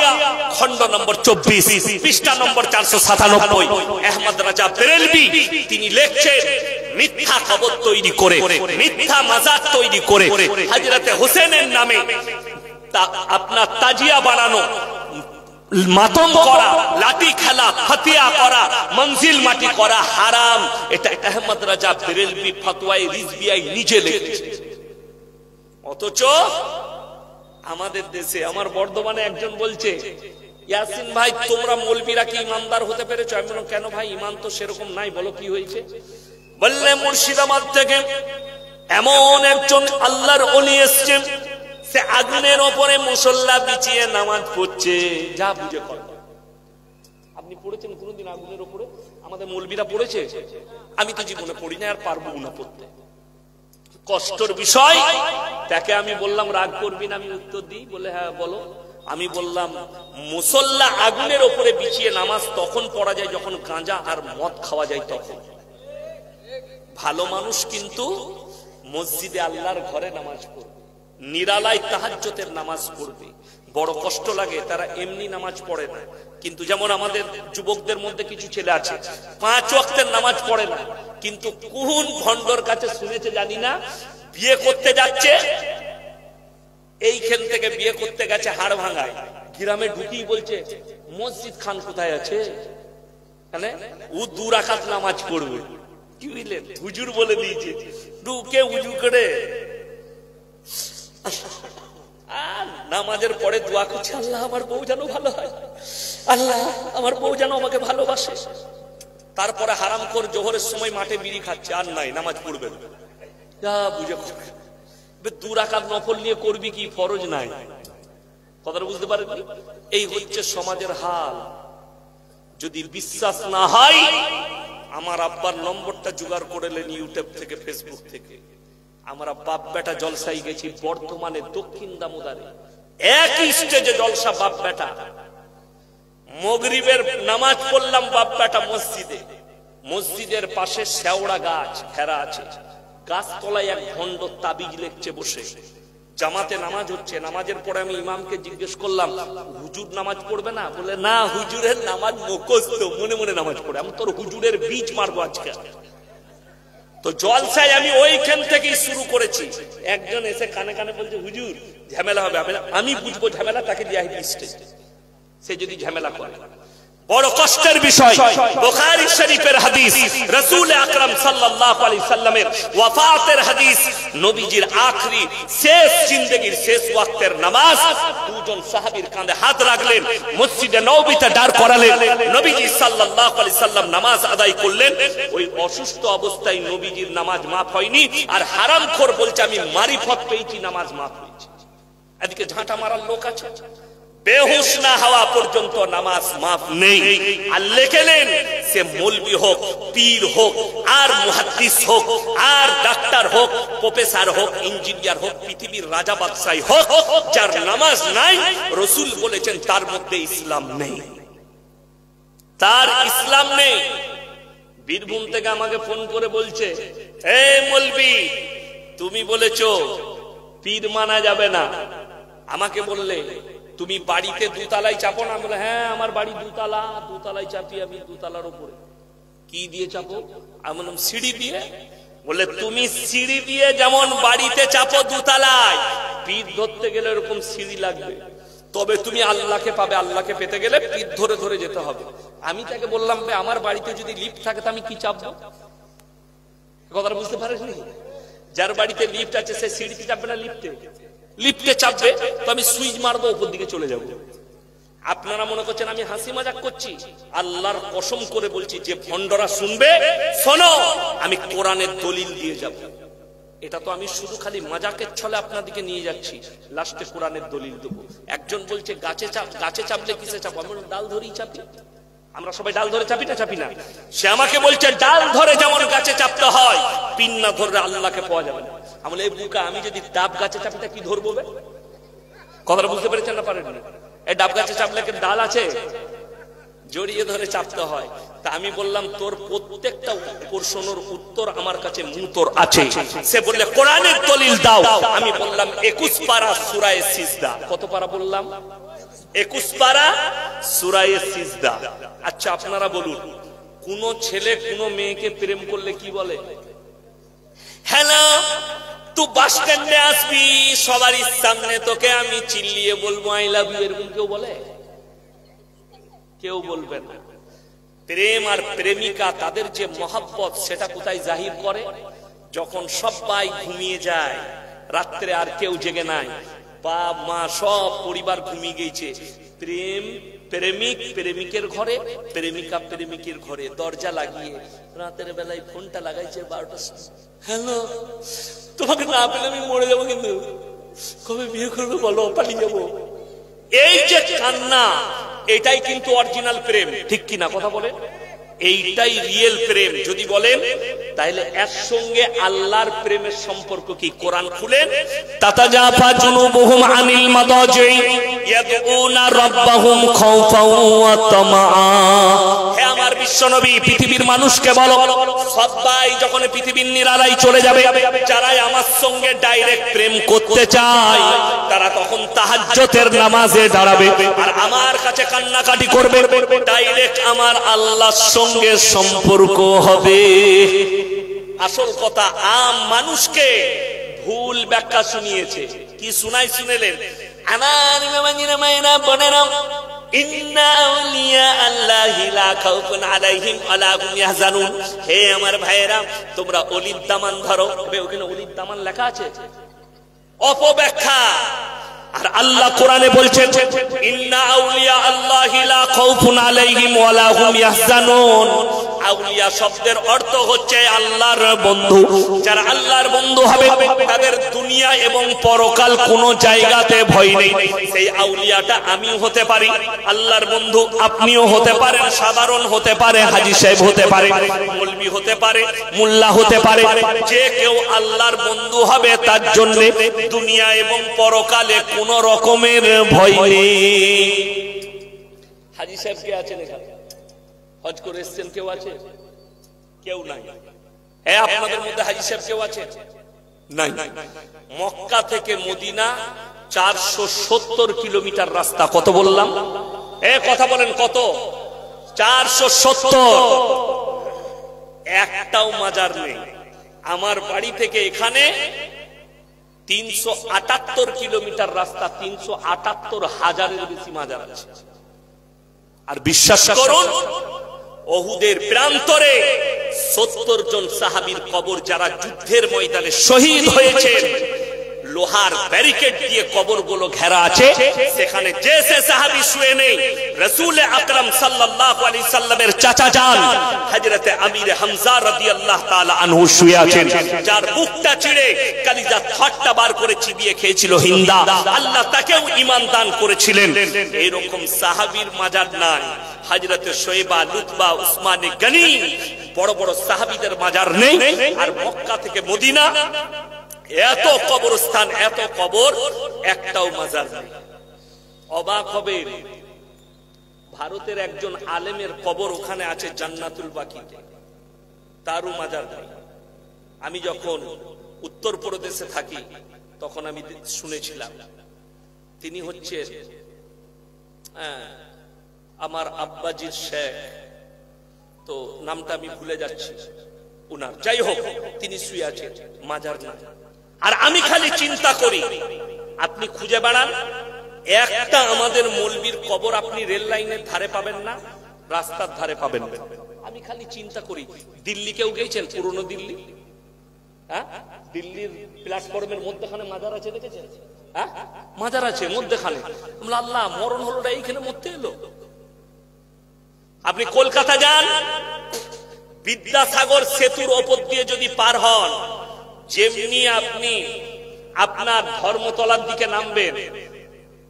খণ্ড নম্বর 24 পৃষ্ঠা নম্বর 497, আহমদ রাজা বেরেলভী তিনি লিখছেন মিথ্যা কবর তৈরি করে, মিথ্যা মাজার তৈরি করে, হযরতে হোসেনের নামে আপনার তাজিয়া বানানো, মাতম করা, লাঠি খেলা, ফাতিয়া করা, মঞ্জিল মাটি করা হারাম। এটা আহমদ রাজা বেরেলভী ফতোয়ায়ে রিজভিয়ায় নিজে লিখেছে। অথচ আমাদের দেশে, আমার বর্ধমানে একজন বলছে, ইয়াসিন ভাই তোমরা মৌলবীরা কি ইমানদার হতে পেরেছো? আমি বললাম কেন ভাই, ইমান তো সেরকম নাই, বলো কি হয়েছে? বললে মুর্শিদাবাদ থেকে এমন একজন আল্লাহর ওলি এসেছেন, সে আগুনের ওপরে মুসল্লা বিছিয়ে নামাজ পড়ছে। যা বুঝে কর। আপনি পড়েছেন কোনদিন আগুনের ওপরে? আমাদের মৌলবীরা পড়েছে? আমি তো জীবনে পড়ি না, আর পারবো না পড়তে। কষ্টের বিষয়। তাকে আমি বললাম রাগ করবি না, আমি উত্তর দিই। বলে হ্যাঁ বলো। আমি বললাম মুসল্লা আগুনের ওপরে বিছিয়ে নামাজ তখন পড়া যায় যখন গাঁজা আর মদ খাওয়া যায় তখন। ভালো মানুষ কিন্তু মসজিদে আল্লাহর ঘরে নামাজ পড়বে, নিরালায় তাহাজ্জুদের নামাজ পড়বে। বড় কষ্ট লাগে, তারা এমনি নামাজ পড়ে না। কিন্তু যেমন আমাদের যুবকদের মধ্যে কিছু ছেলে আছে 5 ওয়াক্তের নামাজ পড়ে না, কিন্তু কোন ভণ্ডর কাছে শুনেছে জানি না, বিয়ে করতে যাচ্ছে, এইখান থেকে বিয়ে করতে গেছে হাড় ভাঙায়, গ্রামে ঢুকি বলছে মসজিদ খান কোথায় আছে, মানে ও 2 রাকাত নামাজ পড়বে। কি বুঝলেন? হুজুর বলে দিয়েছে, ঢুকে উজু করে আর নামাজের পরে দোয়া করছে, আল্লাহ আমার বউ যেন ভালো হয়, আল্লাহ আমার বউ যেন আমাকে ভালোবাসে। তারপরে হারামখোর জোহরের সময় মাঠে বিড়ি খাচ্ছে, আর নাই নামাজ পড়বে না। যা বুঝে 2 রাকাত নফল নিয়ে করবি কি, ফরজ নাই। কথাটা বুঝতে পারেন? এই হচ্ছে সমাজের হাল। যদি বিশ্বাস না হয়, আমার আব্বার নম্বরটা জোগাড় করে নেন ইউটিউব থেকে, ফেসবুক থেকে। আমরা বাপ বেটা জলসাই গেছি বর্তমানে দক্ষিণ দামোদরে, একই স্টেজে জলসা বাপ বেটা। মাগরিবের নামাজ পড়লাম বাপ বেটা মসজিদে, মসজিদের পাশে শেওড়া গাছ ঘেরা আছে, গাছতলায় এক ভণ্ড তাবিজ লিখছে বসে। জামাতে নামাজ হচ্ছে, নামাজের পরে আমি ইমামকে জিজ্ঞেস করলাম, হুজুর নামাজ পড়বে না? বলে না, হুজুরের নামাজ মুখস্থ, মনে মনে নামাজ পড়ে। আমি তোর হুজুরের বীজ মারবো আজকে। তো জলসায় আমি ওইখান থেকেই শুরু করেছি। একজন এসে কানে কানে বলছে, হুজুর ঝামেলা হবে। আমি বুঝবো ঝামেলা, তাকে দিয়ে স্টেজ, সে যদি ঝামেলা করে। বড় কষ্টের বিষয়, বুখারী শরীফের হাদিস, রাসূল আকরাম সাল্লাল্লাহু আলাইহি সাল্লামের ওয়াফাতের হাদিস, নবীজির আখরি শেষ জিন্দেগীর শেষ ওয়াক্তের নামাজ। দুজন সাহাবীর কাঁধে হাত রাখলেন, মসজিদে নববীতে দাঁড় করালেন। নবীজি সাল্লাল্লাহু আলাইহি সাল্লাম নামাজ আদায় করলেন। ওই অসুস্থ অবস্থায় নবীজির নামাজ মাফ হয়নি, আর হারামখোর বলছে আমি মারিফত পেয়েছি, নামাজ মাফ হয়েছে। এদিকে ঝাঁটা মারার লোক আছে, বেহুশ না হওয়া পর্যন্ত নামাজ মাফ নেই। আর লেখেলেন, সে মৌলবি হোক, পীর হোক, আর মুহাদ্দিস হোক, আর ডাক্তার হোক, প্রফেসর হোক, ইঞ্জিনিয়ার হোক, পৃথিবীর রাজা বাদশাহ হোক, যার নামাজ নাই, রাসূল বলেছেন তার মধ্যে ইসলাম নেই, তার ইসলাম নেই। বীরভূম থেকে আমাকে ফোন করে বলছে, হে মৌলবি, তুমি বলেছো পীর মানা যাবে না। আমাকে বললে তুমি বাড়িতে দুতলায় চাপো না? বলে হ্যাঁ, আমার বাড়ি দুতলা, দুতলায় চাপি আমি, দুতলার উপরে। কি দিয়ে চাপো? আমি বললাম সিঁড়ি দিয়ে। বলে তুমি সিঁড়ি দিয়ে যেমন বাড়িতে চাপো দুতলায়, পীর ধরতে গেলে এরকম সিঁড়ি লাগবে, তবে তুমি আল্লাহকে পাবে। আল্লাহকে পেতে গেলে পীর ধরে ধরে যেতে হবে। আমি তাকে বললাম, আমার বাড়িতে যদি লিফট থাকে তো আমি কি চাপবো? কথাটা বুঝতে পারিসনি? যার বাড়িতে লিফট আছে সে সিঁড়িতে চাপবে না লিফটে? লিফটে চাপবে তো আমি সুইচ মারবো, উপর দিকে চলে যাবো। আপনারা মনে করছেন আমি হাসি মজাক করছি? আল্লাহর কসম করে বলছি, যে ভণ্ডরা শুনবে, শোনো, আমি কোরআনের দলিল দিয়ে যাব। এটা তো আমি শুধু খালি মজাকের ছলে আপনাদেরকে নিয়ে যাচ্ছি, লাস্টে কোরআনের দলিল দেবো। একজন বলছে গাছে চাপলে কিসে চাপো? আমি ডাল ধরেই চাপি। আমরা সবাই ডাল ধরে চাপি না? চাপি না। সে আমাকে বলছে ডাল ধরে যেমন গাছে চাপতে হয়, পিন না ধরলে আল্লাহকে পাওয়া যাবে না। আমি এই বুকা, আমি যদি ডাব গাছে চাপি তা কি ধরবো? কথাটা বুঝতে পেরেছেন না পারেননি? এই ডাব গাছে চাপলে কি ডাল আছে? জড়িয়ে ধরে চাপতে হয়। তা আমি বললাম, তোর প্রত্যেকটা প্রশ্নের উত্তর আমার কাছে মুতর আছে। সে বললে কোরআনের দলিল দাও। আমি বললাম 21 পারা সূরা সিজদা। কত পারা বললাম? 21 পারা সূরা সিজদা। আচ্ছা আপনারা বলুন, কোন ছেলে কোন মেয়েকে প্রেম করলে কি বলে? হ্যালো, তুই বাস স্ট্যান্ডে আসবি, সবার সামনে তোকে আমি চিল্লিয়ে বলবো আই লাভ ইউ, এরকম কেউ বলে? কেউ বলবে না। প্রেম আর প্রেমিকা, তাদের যে মহব্বত, সেটা কোথায় জাহির করে? যখন সবাই ঘুমিয়ে যায়, রাত্রে আর কেউ জেগে নাই, বাপ মা সব পরিবার ঘুমিয়ে গেছে, প্রেমিক প্রেমিকের ঘরে, প্রেমিকা প্রেমিকের ঘরে দরজা লাগিয়ে রাতের বেলায় ফোনটা লাগাইছে 12টার সময়। হ্যালো, তোমাকে না পেলে আমি মরে যাবো, কিন্তু কবে বিয়ে করবে বলো, পালিয়ে যাবো। এই যে কান্না, এটাই কিন্তু অরিজিনাল প্রেম, ঠিক কিনা কথা বলে? এইটাই রিয়েল প্রেম। যদি বলেন তাহলে এর সঙ্গে আল্লাহর প্রেমের সম্পর্ক কি? কোরআন খুলেন, তাতাজাফা জুনুবুহুম আনিল মাদাজি ইয়াদউনা রাব্বাহুম খাওফাও ওয়া তামআ। হে আমার বিশ্বনবী, পৃথিবীর মানুষকে বলো, সবাই যখন পৃথিবীর নিরালায় চলে যাবে, যারা আমার সঙ্গে ডাইরেক্ট প্রেম করতে চায়, তারা তখন তাহাজ্জুদের নামাজে দাঁড়াবে আর আমার কাছে কান্নাকাটি করবে, ডাইরেক্ট আমার আল্লাহর সঙ্গে সম্পর্ক হবে। আসল কথা, আম মানুষকে ভুল ব্যাখ্যা শুনিয়েছে। কি শুনাই শুনেলেন? আমার মামাজিরা মায়েরা বোনেরা, ইন্না আউলিয়া আল্লাহি লা খাউফুন আলাইহিম ওয়া লা হুম ইয়াহজানুন। হে আমার ভাইয়েরা, তোমরা ওলির দামান ধরো। ওখানে ওলির দামান লেখা আছে, অপব্যাখ্যা। আর আল্লাহ কোরআনে বলছেন, ইন্না আউলিয়া আল্লাহি লা খাউফুন আলাইহিম ওয়া লা হুম ইয়াহজানুন। আউলিয়া শব্দের অর্থ হচ্ছে আল্লাহর বন্ধু। যারা আল্লাহর বন্ধু হবে তাদের দুনিয়া এবং পরকাল কোনো জায়গাতে ভয় নেই। সেই আউলিয়াটা আমিও হতে পারি, আল্লাহর বন্ধু আপনিও হতে পারেন, সাধারণ হতে পারে, হাজী সাহেব হতে পারে, মৌলভী হতে পারে, মোল্লা হতে পারে। যে কেউ আল্লাহর বন্ধু হবে তার জন্য দুনিয়া এবং পরকালে কোন রকমের ভয় নেই। হাজী সাহেব কে আছেন এখানে? হজ করে এসেছেন কেউ আছে? কেউ নাই। আপনাদের মধ্যে হাজী সাহেব কেউ আছে? নাই। মক্কা থেকে মদিনা 470 কিলোমিটার রাস্তা। কত বললাম? কথা বলেন কত? 470। একটাও মাজার নেই। আমার বাড়ি থেকে এখানে 378 কিলোমিটার রাস্তা, 378,000-এর বেশি মাজার আছে। আর বিশ্বাস করুন, ওহুদের প্রান্তরে 70 জন সাহাবীর কবর, যারা যুদ্ধের ময়দানে শহীদ হয়েছে, লোহার ব্যারিকেড দিয়ে কবরগুলো ঘেরা আছে। সেখানে যে সাহাবী শুয়ে নেই, রাসূল আকরাম সাল্লাল্লাহু আলাইহি সাল্লামের চাচা যান হযরতে আমির হামজা রাদিয়াল্লাহু তাআলা আনহু শুয়ে আছেন, যার বুকটা চিড়ে কলিজা ঠাট্টা বার করে চিবিয়ে খেয়েছিল হিন্দা। আল্লাহ তাকেও ঈমান দান করেছিলেন। এরকম সাহাবীর মাজার নাই। হযরতে শোয়েবা, লুতবা, উসমানে গনি, বড় বড় সাহাবীদের মাজার নেই। আর মক্কা থেকে মদিনা এত কবরস্থান, এত কবর, একটাও মাজার নেই। অবাক হবে, ভারতের একজন আলেমের কবর ওখানে আছে জান্নাতুল বাকিতে, তারও মাজার নেই। আমি যখন উত্তরপ্রদেশে থাকি তখন আমি শুনেছিলাম, তিনি হচ্ছে আমার আব্বাজির শেখ, তো নামটা আমি ভুলে যাচ্ছি উনার, যাই হোক, তিনি শুয়ে আছেন, মাজার না। আর আমি খালি চিন্তা করি, আপনি খুঁজে বেড়ান, একটা আমাদের মৌলবীর কবর আপনি রেল লাইনের ধারে পাবেন না, রাস্তার ধারে পাবেন না। আমি খালি চিন্তা করি, দিল্লি কেউ গেছেন? পুরনো দিল্লি, দিল্লির প্ল্যাটফর্মের মধ্যখানে মাজার আছে, দেখেছেন? মাজার আছে মধ্যখানে। আল্লাহ, মরণ হলোটা এইখানে মরতে এলো। আপনি কলকাতা যান, বিদ্যাসাগর সেতুর ওপর দিয়ে যদি পার হন, যেমনি আপনি আপনার ধর্মতলার দিকে নামবেন,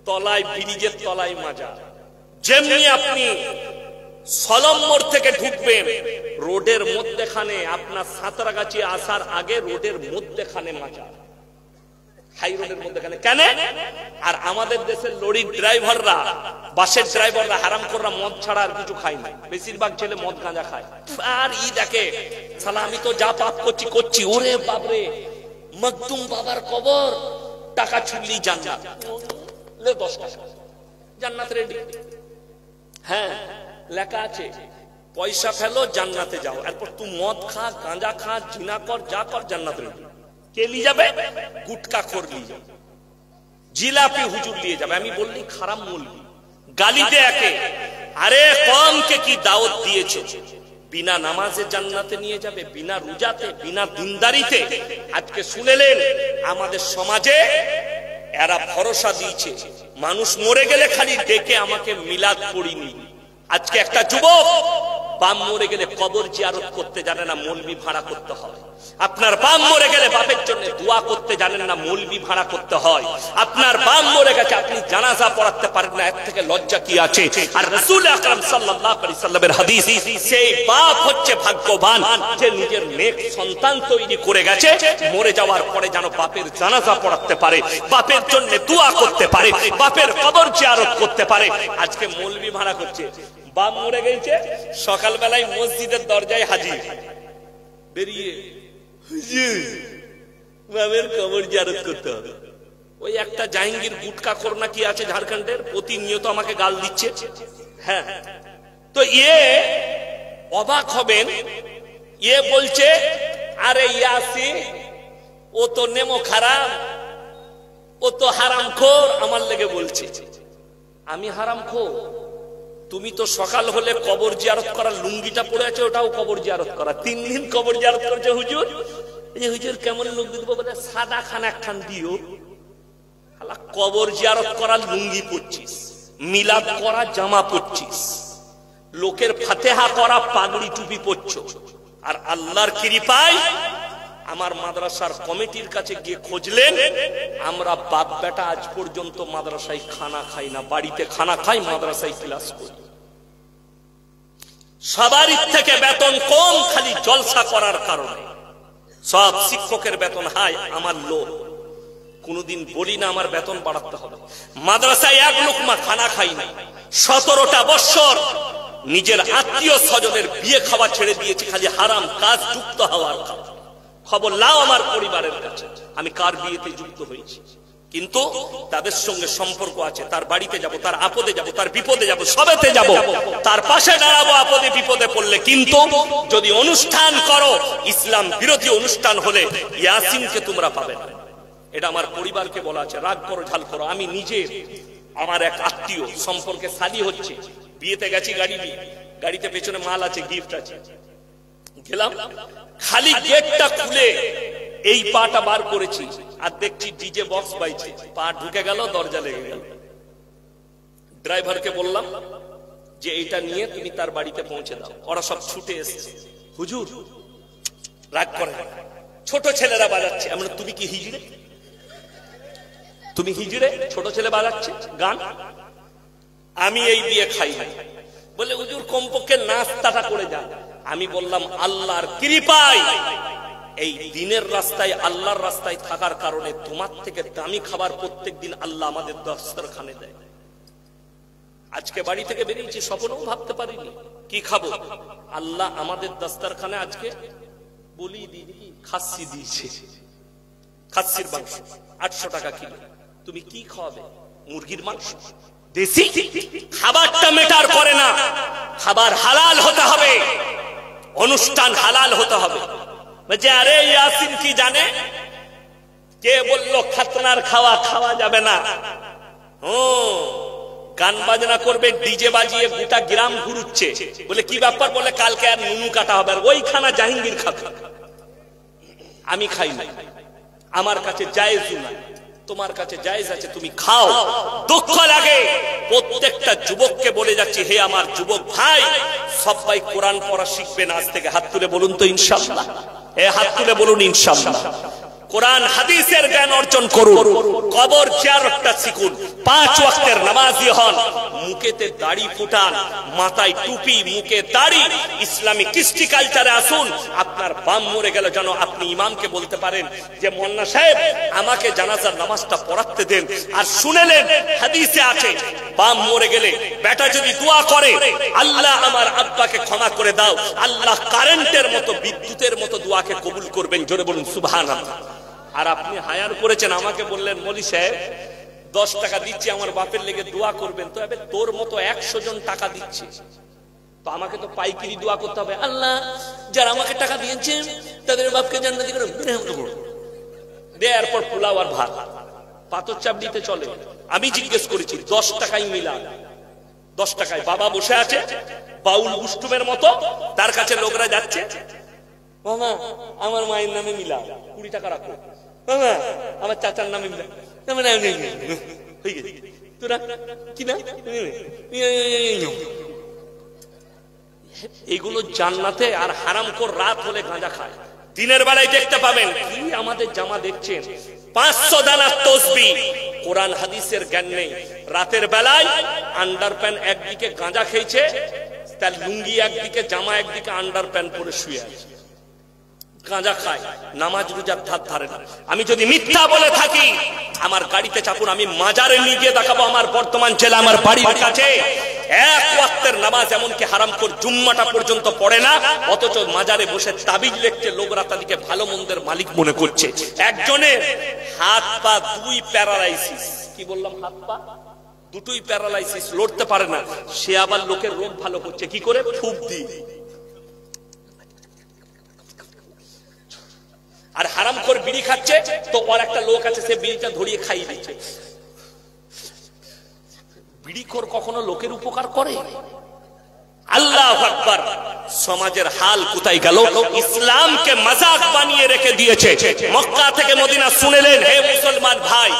তলায়, ব্রিজের তলায় মাজার। যেমনি আপনি সলম মোড় থেকে ঢুকবেন, রোডের মধ্যখানে, আপনার সাঁতরাগাছি আসার আগে রোডের মধ্যখানে মাজার, হাই রোডের মধ্যখানে। কেন? আর আমাদের দেশের লরির ড্রাইভাররা, বাসের ড্রাইভাররা, হারামখোররা মদ ছাড়া আর কিছু খায় না। বেশিরভাগ ছেলে মদ গাঁজা খায়। আর দেখে, শালা আমি তো যা পাপ করছি। ওরে বাবরে, মকদুম বাবার কবর, টাকা ছুড়লি জান্নাত, 10 টাকা জান্নাত রেডি। হ্যাঁ, লেখা আছে, পয়সা ফেলো জান্নাতে যাও। এরপর তুই মদ খা, গাঁজা খা, জিনা কর, যা কর, জান্নাত রেডি। কে নিয়ে যাবে? গুটকা খোর নিয়ে যাবে, জিলাপি হুজুর নিয়ে যাবে। আমি বললি খারাপ মৌলবি, গালি দে একে। আরে কমকে কি দাওয়াত দিয়েছে? বিনা নামাজে জান্নাতে নিয়ে যাবে, বিনা রোজাতে, বিনা দিনদারিতে। আজকে শুনেলেন আমাদের সমাজে এরা ভরসা দিয়েছে, মানুষ মরে গেলে খালি ডেকে আমাকে মিলাদ পড়িনি। আজকে একটা যুবক বাপ মরে গেলে কবর জিয়ারত করতে জানে না, মৌলবি ভাড়া করতে হয়। আপনার বাপ মরে গেলে বাপের জন্য দোয়া করতে জানেন না, মৌলবি ভাড়া করতে হয়। আপনার বাপ মরে গেছে, আপনি জানাজা পড়াতে পারেন না, এর থেকে লজ্জা কি আছে? আর রাসূল আকরাম সাল্লাল্লাহু আলাইহি সাল্লামের হাদিস, সেই বাপ হচ্ছে ভাগ্যবান যে নিজের নেক সন্তান তৈরি করে গেছে, মরে যাওয়ার পরে যেন বাপের জানাজা পড়াতে পারে, বাপের জন্য দোয়া করতে পারে, বাপের কবর জিয়ারত করতে পারে। আজকে মৌলবি ভাড়া করছে, বাপ মরে গেছে, সকালবেলায় মসজিদের দরজায় হাজির, বেরিয়ে বাপের কবর জিয়ারত করতে হবে। ওই একটা জাহাঙ্গীর গুটকা খোর না কি আছে ঝাড়খণ্ডের, প্রতিনিয়ত আমাকে গাল দিচ্ছে। হ্যাঁ, তো অবাক হবেন, বলছে আরে ইয়াসি, ও তো নেমো খারাপ, ও তো হারাম খোর, আমার লেগে বলছে আমি হারাম খোর। তুমি তো সকাল হলে কবর জিয়ারত করার লুঙ্গিটা পড়ে আছে, ওটাও কবর জিয়ারত করা, 3 দিন কবর জিয়ারত করছে হুজুর। হুজুর কেমন লুঙ্গি দিব? বলে সাদা খান একখান দিও। কবর জিয়ারত করার লুঙ্গি পড়ছিস, মিলাদ করা জামা পড়ছিস, লোকের ফাতেহা করা পাগড়ি টুপি পরছো, আর আল্লাহর কৃপায় আমার মাদ্রাসার কমিটির কাছে গিয়ে খুঁজলেন, আমরা বাপ বেটা আজ পর্যন্ত মাদ্রাসায় খানা খাই না, বাড়িতে খানা খাই, মাদ্রাসায় ক্লাস করি। সবার থেকে বেতন কম, খালি জলসা করার কারণে। সব শিক্ষকের বেতন হাই, আমার লোক কোনদিন বলি না আমার বেতন বাড়াতে হবে। মাদ্রাসায় এক লোকমা খানা খাই না, 17টা বছর নিজের আত্মীয় স্বজনের বিয়ে খাওয়া ছেড়ে দিয়েছি, খালি হারাম কাজ যুক্ত হওয়ার খবর লাও আমার পরিবারের কাছে আমি কার বিয়েতে যুক্ত হয়েছি। কিন্তু তাদের সঙ্গে সম্পর্ক আছে, তার বাড়িতে যাব, তার আপদে যাব, তার বিপদে যাব, সবেতে যাব, তার পাশে দাঁড়াবো আপদে বিপদে পড়লে। কিন্তু যদি অনুষ্ঠান করো, ইসলাম বিরোধী অনুষ্ঠান হলে ইয়াসিনকে তোমরা পাবে না। এটা আমার পরিবারকে বলা আছে, রাগ করো ঝাল করো। আমি নিজে আমার এক আত্মীয় সম্পর্কে শাদী হচ্ছে, বিয়েতে গেছি গাড়ি নিয়ে, গাড়িতে পেছনে মাল আছে, গিফট আছে, গেলাম, খালি গেটটা খুলে এই পাটা বার করেছি আর দেখছি ডিজে বক্স বাইছে, পা ঢুকে গেল, দরজা লেগে গেল। ড্রাইভারকে বললাম যে এইটা নিয়ে তুমি তার বাড়িতে পৌঁছে দাও। ওরা সব ছুটে এসেছে, হুজুর রাগ করে, ছোট ছেলেরা বাজাচ্ছে। আমরা তুমি কি হিজড়ে? তুমি হিজড়ে? ছোট ছেলে বাজাচ্ছে গান, আমি এই দিয়ে খাই না। বলে হুজুর কমপক্ষে নাস্তাটা করে যান। আমি বললাম আল্লাহর কৃপায় এই দিনের রাস্তায়, আল্লাহর রাস্তায় থাকার কারণে তোমার থেকে দামি খাবার প্রত্যেকদিন আল্লাহ আমাদের দস্তরখানে দেয়। আজকে বাড়ি থেকে বেরিয়েছি, স্বপ্নেও ভাবতে পারিনি কি খাবো। আল্লাহ আমাদের দস্তরখানে আজকে বলি দিদি খাসি দিয়েছে, খাসির মাংস 800 টাকা কিলো। তুমি কি খাওয়াবে? মুরগির মাংস, দেশি। খাবারটা মেটার করে না, খাবার হালাল হতে হবে, অনুষ্ঠান হালাল হতে হবে। বলছে আরে ইয়াসিন কি জানে, কে বললো খাতনার খাওয়া খাওয়া যাবে না? ও গান বাজনা করবে, ডিজে বাজিয়ে গোটা গ্রাম ঘুরুচ্ছে। বলে কি ব্যাপার? বলে কালকে আর নুনু কাটা হবে, আর ওই খানা জাহাঙ্গীর খাবে। আমি খাই না, আমার কাছে জায়েজ না, তোমার কাছে জায়েজ আছে, তুমি খাও। দুঃখ লাগে। প্রত্যেকটা যুবককে বলে যাচ্ছি, হে আমার যুবক ভাই, সবাই কোরআন পড়া শিখবেন আজ থেকে। হাত তুলে বলুন তো ইনশাআল্লাহ। হাত তুলে বলুন ইনশাআল্লাহ। কোরআন হাদিসের জ্ঞান অর্জন করুন, কবর জিয়ারতটা শিখুন, 5 ওয়াক্তের নামাজি হন, মুখেতে দাড়ি ফুটান, মাথায় টুপি, মুখে দাড়ি, ইসলামী কৃষ্টি কালচারে আসুন। আপনার বাম মরে গেল যেন আপনি ইমামকে বলতে পারেন যে মোল্লা সাহেব আমাকে জানাজার নামাজটা পড়াতে দেন। আর শুনেলেন হাদিসে আছে, বাম মরে গেলে বেটা যদি দোয়া করে, আল্লাহ আমার আব্বাকে ক্ষমা করে দাও, আল্লাহ কারেন্টের মতো, বিদ্যুতের মতো দোয়াকে কবুল করবেন। জোরে বলুন সুবহানাল্লাহ। আর আপনি হায়ার করেছেন, আমাকে বললেন মৌলী সাহেব 10 টাকা দিচ্ছি আমার বাপের লেগে দোয়া করবেন। তো এবার তোর মতো 100 জন টাকা দিচ্ছে, তো আমাকে তো পাইকারি দোয়া করতে হবে। আল্লাহ যারা আমাকে টাকা দিয়েছেন তাদের বাপকে জান্নাতি করে দে। এরপর পোলাও আর ভাত, পাথর চাপ দিতে চলে। আমি জিজ্ঞেস করেছি 10 টাকায় মিলা, 10 টাকায় বাবা বসে আছে বাউল গুষ্টুমের মতো, তার কাছে লোকরা যাচ্ছে, মামা আমার মায়ের নামে মিলা 20 টাকা রাখো, মামা আমার চাচার নামে মিলা, তোরা কি না। এগুলো জান্নাতে। আর হারামখোর রাত হলে গাঁজা খায়, দিনের বেলায় দেখতে পাবেন। কি আমাদের জামা দেখছেন, 500 দানা তসবিহ, কোরআন হাদিসের জ্ঞান নেই। রাতের বেলায় আন্ডার প্যান্ট একদিকে গাঁজা খেয়েছে, তার লুঙ্গি একদিকে, জামা একদিকে, আন্ডার প্যান্ট পরে শুয়ে আছে, গাঁজা খায়, নামাজ রোজার ধার ধারে না। আমি যদি মিথ্যা বলে থাকি আমার গাড়িতে চাপুন, আমি মাজারে নিয়ে গিয়ে দেখাবো আমার বর্তমান জেলা, আমার বাড়ির কাছে 1 ওয়াক্তের নামাজ এমনকি হারামখোর জুম্মাটা পর্যন্ত পড়ে না, অথচ মাজারে বসে তাবিজ লিখছে, লোকরা তাদেরকে ভালো মন্দের মালিক মনে করছে। একজনের হাত পা 2 প্যারালাইসিস, কি বললাম, হাত পা 2টোই প্যারালাইসিস, লড়তে পারে না। সে আবার লোকের রোগ ভালো করছে কি করে? ফুঁক দিয়ে। আর হারামখোর বিড়ি খাচ্ছে, তো ওর একটা লোক আছে সে বিড়িটা ধরিয়ে খাইয়ে দিচ্ছে। বিড়িখোর কখনো লোকের উপকার করে? আল্লাহু আকবার। সমাজের হাল কোথায় গেল? ইসলামকে মাজাক বানিয়ে রেখে দিয়েছে। মক্কা থেকে মদিনা শুনেলেন, হে মুসলমান ভাই,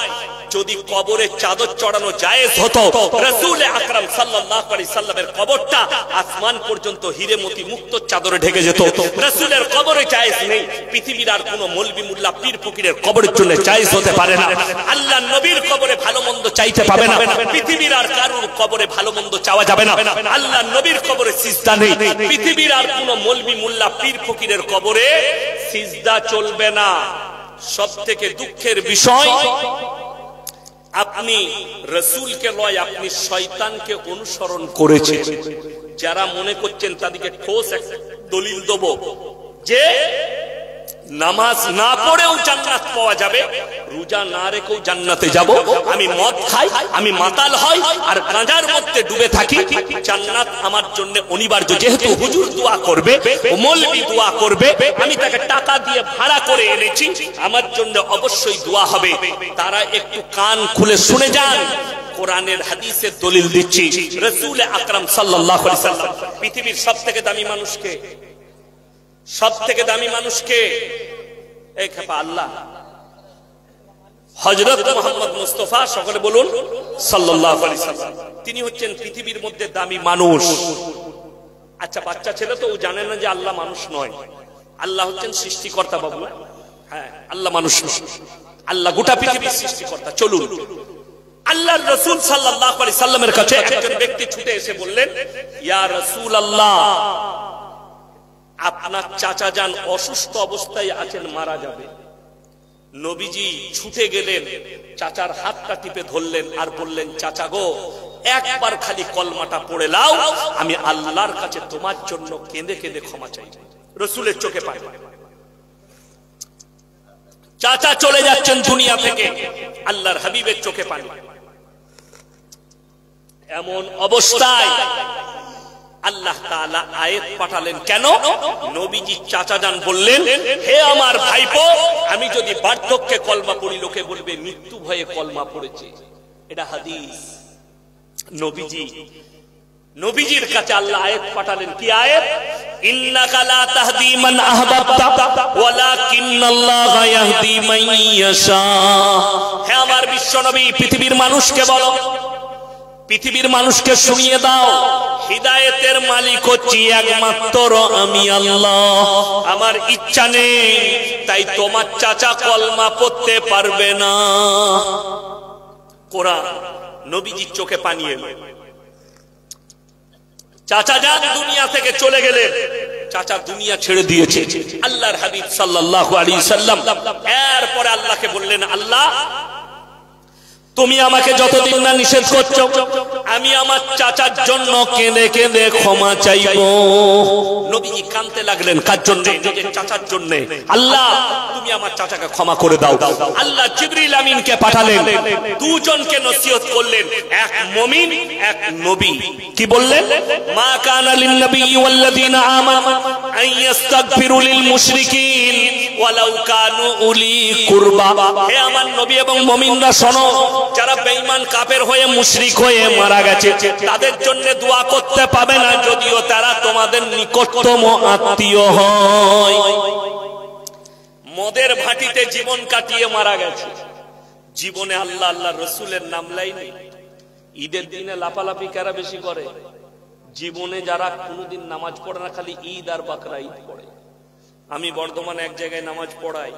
যদি কবরে চাদর চড়ানো জায়েজ হতো, রাসূল আকরাম সাল্লাল্লাহু আলাইহি সাল্লামের কবরটা আসমান পর্যন্ত হিরে মতি মুক্ত চাদরে ঢেকে যেত। রাসূলের কবরে জায়েজ নেই, পৃথিবীর আর কোন মৌলবি মুল্লা পীর ফকিরের কবরের জন্য জায়েজ হতে পারে না। আল্লাহ নবীর কবরে ভালো মন্দ চাইতে পাবে না, পৃথিবীর আর কারোর কবরে ভালো মন্দ চাওয়া যাবে না। আল্লাহ নবীর কবরে সিজদা নেই, পৃথিবীর আর কোন মৌলবি মুল্লা পীর ফকিরের কবরে সিজদা চলবে না। সবথেকে দুঃখের বিষয়, আপনি রাসূলকে নয়, আপনি শয়তানকে অনুসরণ করেছেন। যারা মনে করছেন তাদেরকে ঠোস এক দলিল দেব যে নামাজ না পড়েও জান্নাত পাওয়া যাবে, রোজা না রেখেও জান্নাতে যাব, আমি মদ খাই, আমি মাতাল হই আর গাঁজার মধ্যে ডুবে থাকি, জান্নাত আমার জন্য অনিবার্য। যেহেতু হুজুর দোয়া করবে, মৌলবি দোয়া করবে, আমি তাকে টাকা দিয়ে ভাড়া করে এনেছি, আমার জন্য অবশ্যই দোয়া হবে। তারা একটু কান খুলে শুনে যান, কোরআনের হাদিসের দলিল দিচ্ছি। রাসূল আকরাম সাল্লাল্লাহু আলাইহি সাল্লাম পৃথিবীর সবথেকে দামি মানুষকে, সবথেকে দামি মানুষকে এই খেপা আল্লাহ, হযরত মুহাম্মদ মুস্তাফা, সকলে বলুন সাল্লাল্লাহু আলাইহি সাল্লাম। তিনি হচ্ছেন পৃথিবীর মধ্যে দামি মানুষ। আচ্ছা, বাচ্চা ছেলে তো ও জানে না যে আল্লাহ মানুষ নয়, আল্লাহ হচ্ছেন সৃষ্টিকর্তা বাবু। হ্যাঁ, আল্লাহ মানুষ নয়, আল্লাহ গোটা পৃথিবীর সৃষ্টিকর্তা। চলুন, আল্লাহর রাসূল সাল্লাল্লাহু আলাইহি সাল্লামের কাছে একজন ব্যক্তি ছুটে এসে বললেন, ইয়া রাসূলুল্লাহ, আপনার চাচা যান অসুস্থ অবস্থায় আছেন, মারা যাবে। নবীজি ছুটে গেলেন, চাচার হাতটা টিপে ধরলেন আর বললেন, চাচা গো, একবার খালি কলমাটা পড়ে লাও, আমি আল্লাহর কাছে তোমার জন্য কেঁদে কেঁদে ক্ষমা চাই। রাসূলের চোখে পানি, চাচা চলে যাচ্ছেন দুনিয়া থেকে, আল্লাহর হাবিবের চোখে পানি। এমন অবস্থায় আল্লাহ তাআলা আয়াত পাঠালেন। কেন? নবীজি চাচা যান বললেন, হে আমার ভাইপো, আমি যদি বার্ধক্যে কলমা পড়ি, লোকে বলবে মৃত্যু ভয়ে কলমা পড়েছে। এটা হাদিস। নবীজির কাছে আল্লাহ আয়াত পাঠালেন। কি আয়াত? ইন্নাকা লা তাহদি মান আহবাবতা ওয়ালাকিন্নাল্লাহা ইয়াহদি মান ইয়াশা। হে আমার বিশ্বনবী, পৃথিবীর মানুষকে বলো, পৃথিবীর মানুষকে শুনিয়ে দাও, হিদায়েতের মালিক হচ্ছি একমাত্র আমি আল্লাহ। আমার ইচ্ছা নেই, তাই তোমার চাচা কলমা পড়তে পারবে না। কোরআন। নবীজির চোখে পানি এলো। চাচা যান দুনিয়া থেকে চলে গেলেন, চাচা দুনিয়া ছেড়ে দিয়েছে। আল্লাহর হাবিব সাল্লাল্লাহু আলাইহি সাল্লাম এরপরে আল্লাহকে বললেন, আল্লাহ, তুমি আমাকে যতদিন না নিষেধ করছো, আমি আমার চাচার জন্য কেঁদে কেঁদে ক্ষমা চাইবো। নবীজি কাঁদতে লাগলেন। কার জন্য? নিজের চাচার জন্য। আল্লাহ, তুমি আমার চাচাকে ক্ষমা করে দাও। আল্লাহ জিবরিল আমিনকে পাঠালেন, দুজনকে নসিহত করলেন, এক মুমিন, এক নবী। কি বললেন? মা কানা লিন নবী ওয়াল্লাযিনা আমানু আন ইস্তাগফিরু লিল মুশরিকিন ওয়ালাউ কানু উলি কুরবা। হে আমার নবী এবং মুমিনরা শোনো, যারা বেঈমান কাফের হয়ে মুশরিক হয়ে মারা গেছে, তাদের জন্য দোয়া করতে পাবে না, যদিও তারা তোমাদের নিকটতম আত্মীয় হয়। মদের ভাটিতে জীবন কাটিয়ে মারা গেছে, জীবনে আল্লাহ আল্লাহ রাসূলের নাম লাইনি। ঈদের দিনে লাফালাফি কারা বেশি করে? জীবনে যারা কোনোদিন নামাজ পড়ে না, খালি ঈদ আর বাকরা ঈদ পড়ে। আমি বর্ধমানে এক জায়গায় নামাজ পড়াই,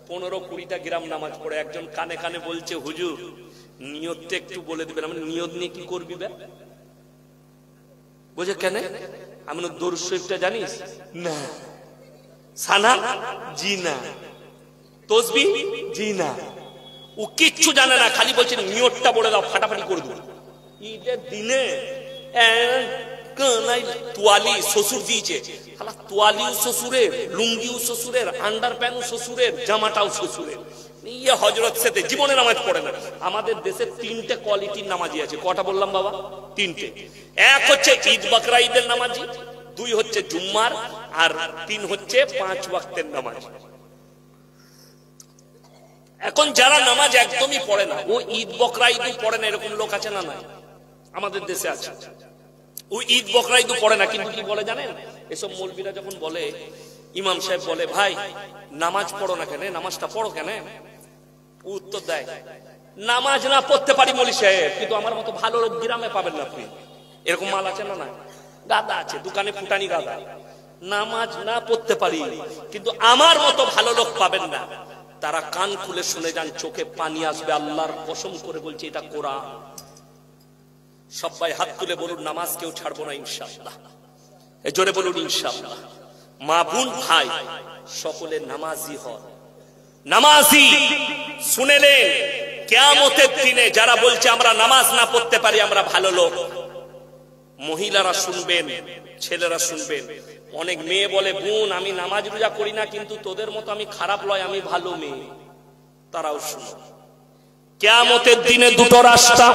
15-20টা গ্রাম নামাজ পড়ে। একজন কানে কানে বলছে, হুজুর নিয়তটা একটু বলে দিবেন। আমি নিয়ত নিয়ে কি করবি? বুঝে কেন? আমি দরুদ শরীফটা জানিস না? সানা জি না, তসবিহ জি না, ও কিচ্ছু জানে না, খালি বলছে নিয়তটা বলে দাও, ফাটাফাটি করে দেবো। ঈদের দিনে তোয়ালি শ্বশুর দিয়েছে, তোয়ালিও শ্বশুরের, লুঙ্গিও শ্বশুরের, আন্ডার প্যান্ট শ্বশুরের, জামাটাও শ্বশুরের। ইয়ে হযরত সাথে জীবনে নামাজ পড়ে না। আমাদের দেশে 3টে কোয়ালিটির নামাজি আছে। কটা বললাম বাবা? 3টে। এক হচ্ছে ঈদ বাকরা ঈদের নামাজি, 2 হচ্ছে জুম্মার, আর 3 হচ্ছে 5 ওয়াক্তের নামাজ। এখন যারা নামাজ একদমই পড়ে না, ও ঈদ বকরা ঈদ পড়ে না, এরকম লোক আছে না? নাই, আমাদের দেশে আছে। ও ঈদ বকরা ঈদ পড়ে না, কিন্তু কি বলে জানেন? এসব মৌলবীরা যখন বলে, ইমাম সাহেব বলে, ভাই নামাজ পড়ো না কেন, নামাজটা পড়ো কেন, উত্তর দেয়, নামাজ না পড়তে পারি মৌলী সাহেব, কিন্তু আমার মতো ভালো লোক গ্রামে পাবেন না আপনি। এরকম মাল আছে না? না, গাদা আছে দোকানে, ফুটানি গাদা। নামাজ না পড়তে পারি, কিন্তু আমার মতো ভালো লোক পাবেন না। তারা কান খুলে শুনে যান, চোখে পানি আসবে, আল্লাহর কসম করে বলছে এটা কোরআন। সবাই হাত তুলে বলুন নামাজ কেউ ছাড়বো না ইনশাআল্লাহ। জোরে বলুন ইনশাআল্লাহ। মা বোন ভাই সকলে নামাজি হন, নামাজি। শুনেলেন কিয়ামতের দিনে যারা বলছে আমরা নামাজ না পড়তে পারি আমরা ভালো লোক, মহিলারা শুনবেন, ছেলেরা শুনবেন। অনেক মেয়ে বলে বোন আমি নামাজ রোজা করি না, কিন্তু তোদের মতো আমি খারাপ নয়, আমি ভালো মেয়ে। তারাও শুনো, কিয়ামতের দিনে দুটো রাস্তা,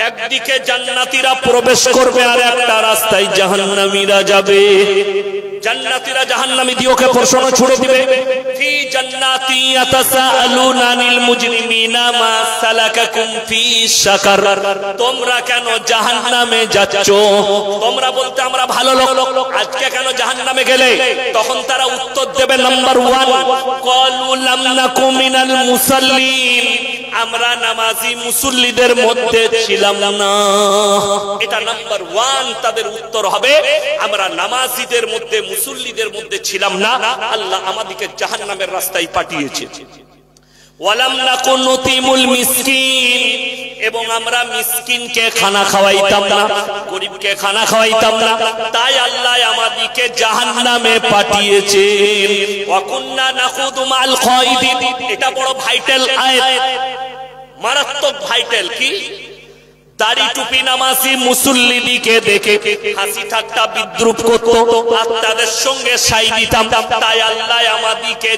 একদিকে জান্নাতীরা প্রবেশ করবে আর একটা রাস্তায় জাহান্নামীরা যাবে। জান্নাতীরা জাহান্নামী দিয়ে ওকে প্রশ্ন ছুড়ে দিবে, ফি জান্নাতি ইয়াতাসাআলুনা আনিল মুজরিমিনা মা সালাকাকুম ফি সাকার। তোমরা কেন জাহান্নামে যাচ্ছ? তোমরা বলতে আমরা ভালো লোক, আজকে কেন জাহান্নামে গেলে? তখন তারা উত্তর দেবে নাম্বার 1, ক্বালু লাম নাকু মিনাল মুসাল্লিন, আমরা নামাজি মুসল্লিদের মধ্যে ছিলাম না। এটা নাম্বার 1 তাদের উত্তর হবে, আমরা নামাজিদের মধ্যে মুসল্লিদের মধ্যে ছিলাম না, আল্লাহ আমাদেরকে জাহান্নামের রাস্তায় পাঠিয়েছে। ওয়ালাম নাকু নুতিমুল মিসকিন, এবং আমরা মিসকিনকে খানা খাওয়াইতাম না, গরিবকে খানা খাওয়াইতাম না, তাই আল্লাহ আমাদেরকে জাহান্নামে পাঠিয়েছেন। ওয়া কুননা নাখুদু মাল খায়দিন, এটা বড় ভাইটাল আয়াত, মারাত্মক ভাইটাল। কি? দাড়ি টুপি নামাজি মুসল্লিদিকে দেখে হাসি ঠাট্টা বিদ্রুপ করত আর তাদের সঙ্গে সাই দিতাম, তাই আল্লাহ আমাদেরকে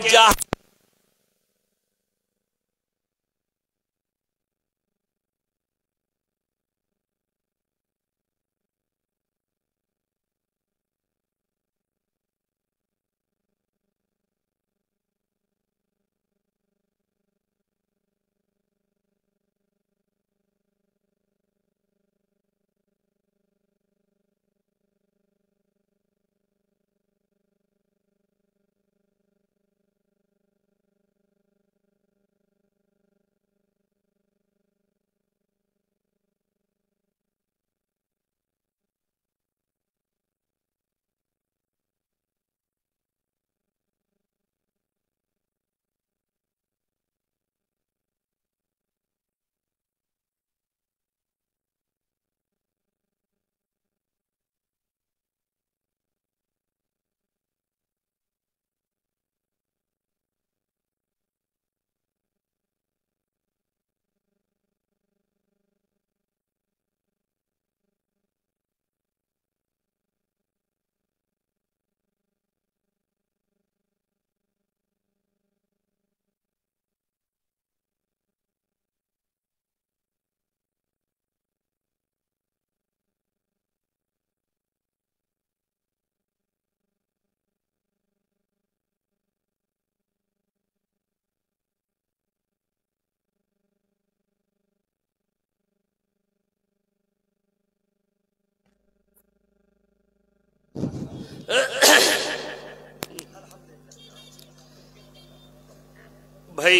ভাই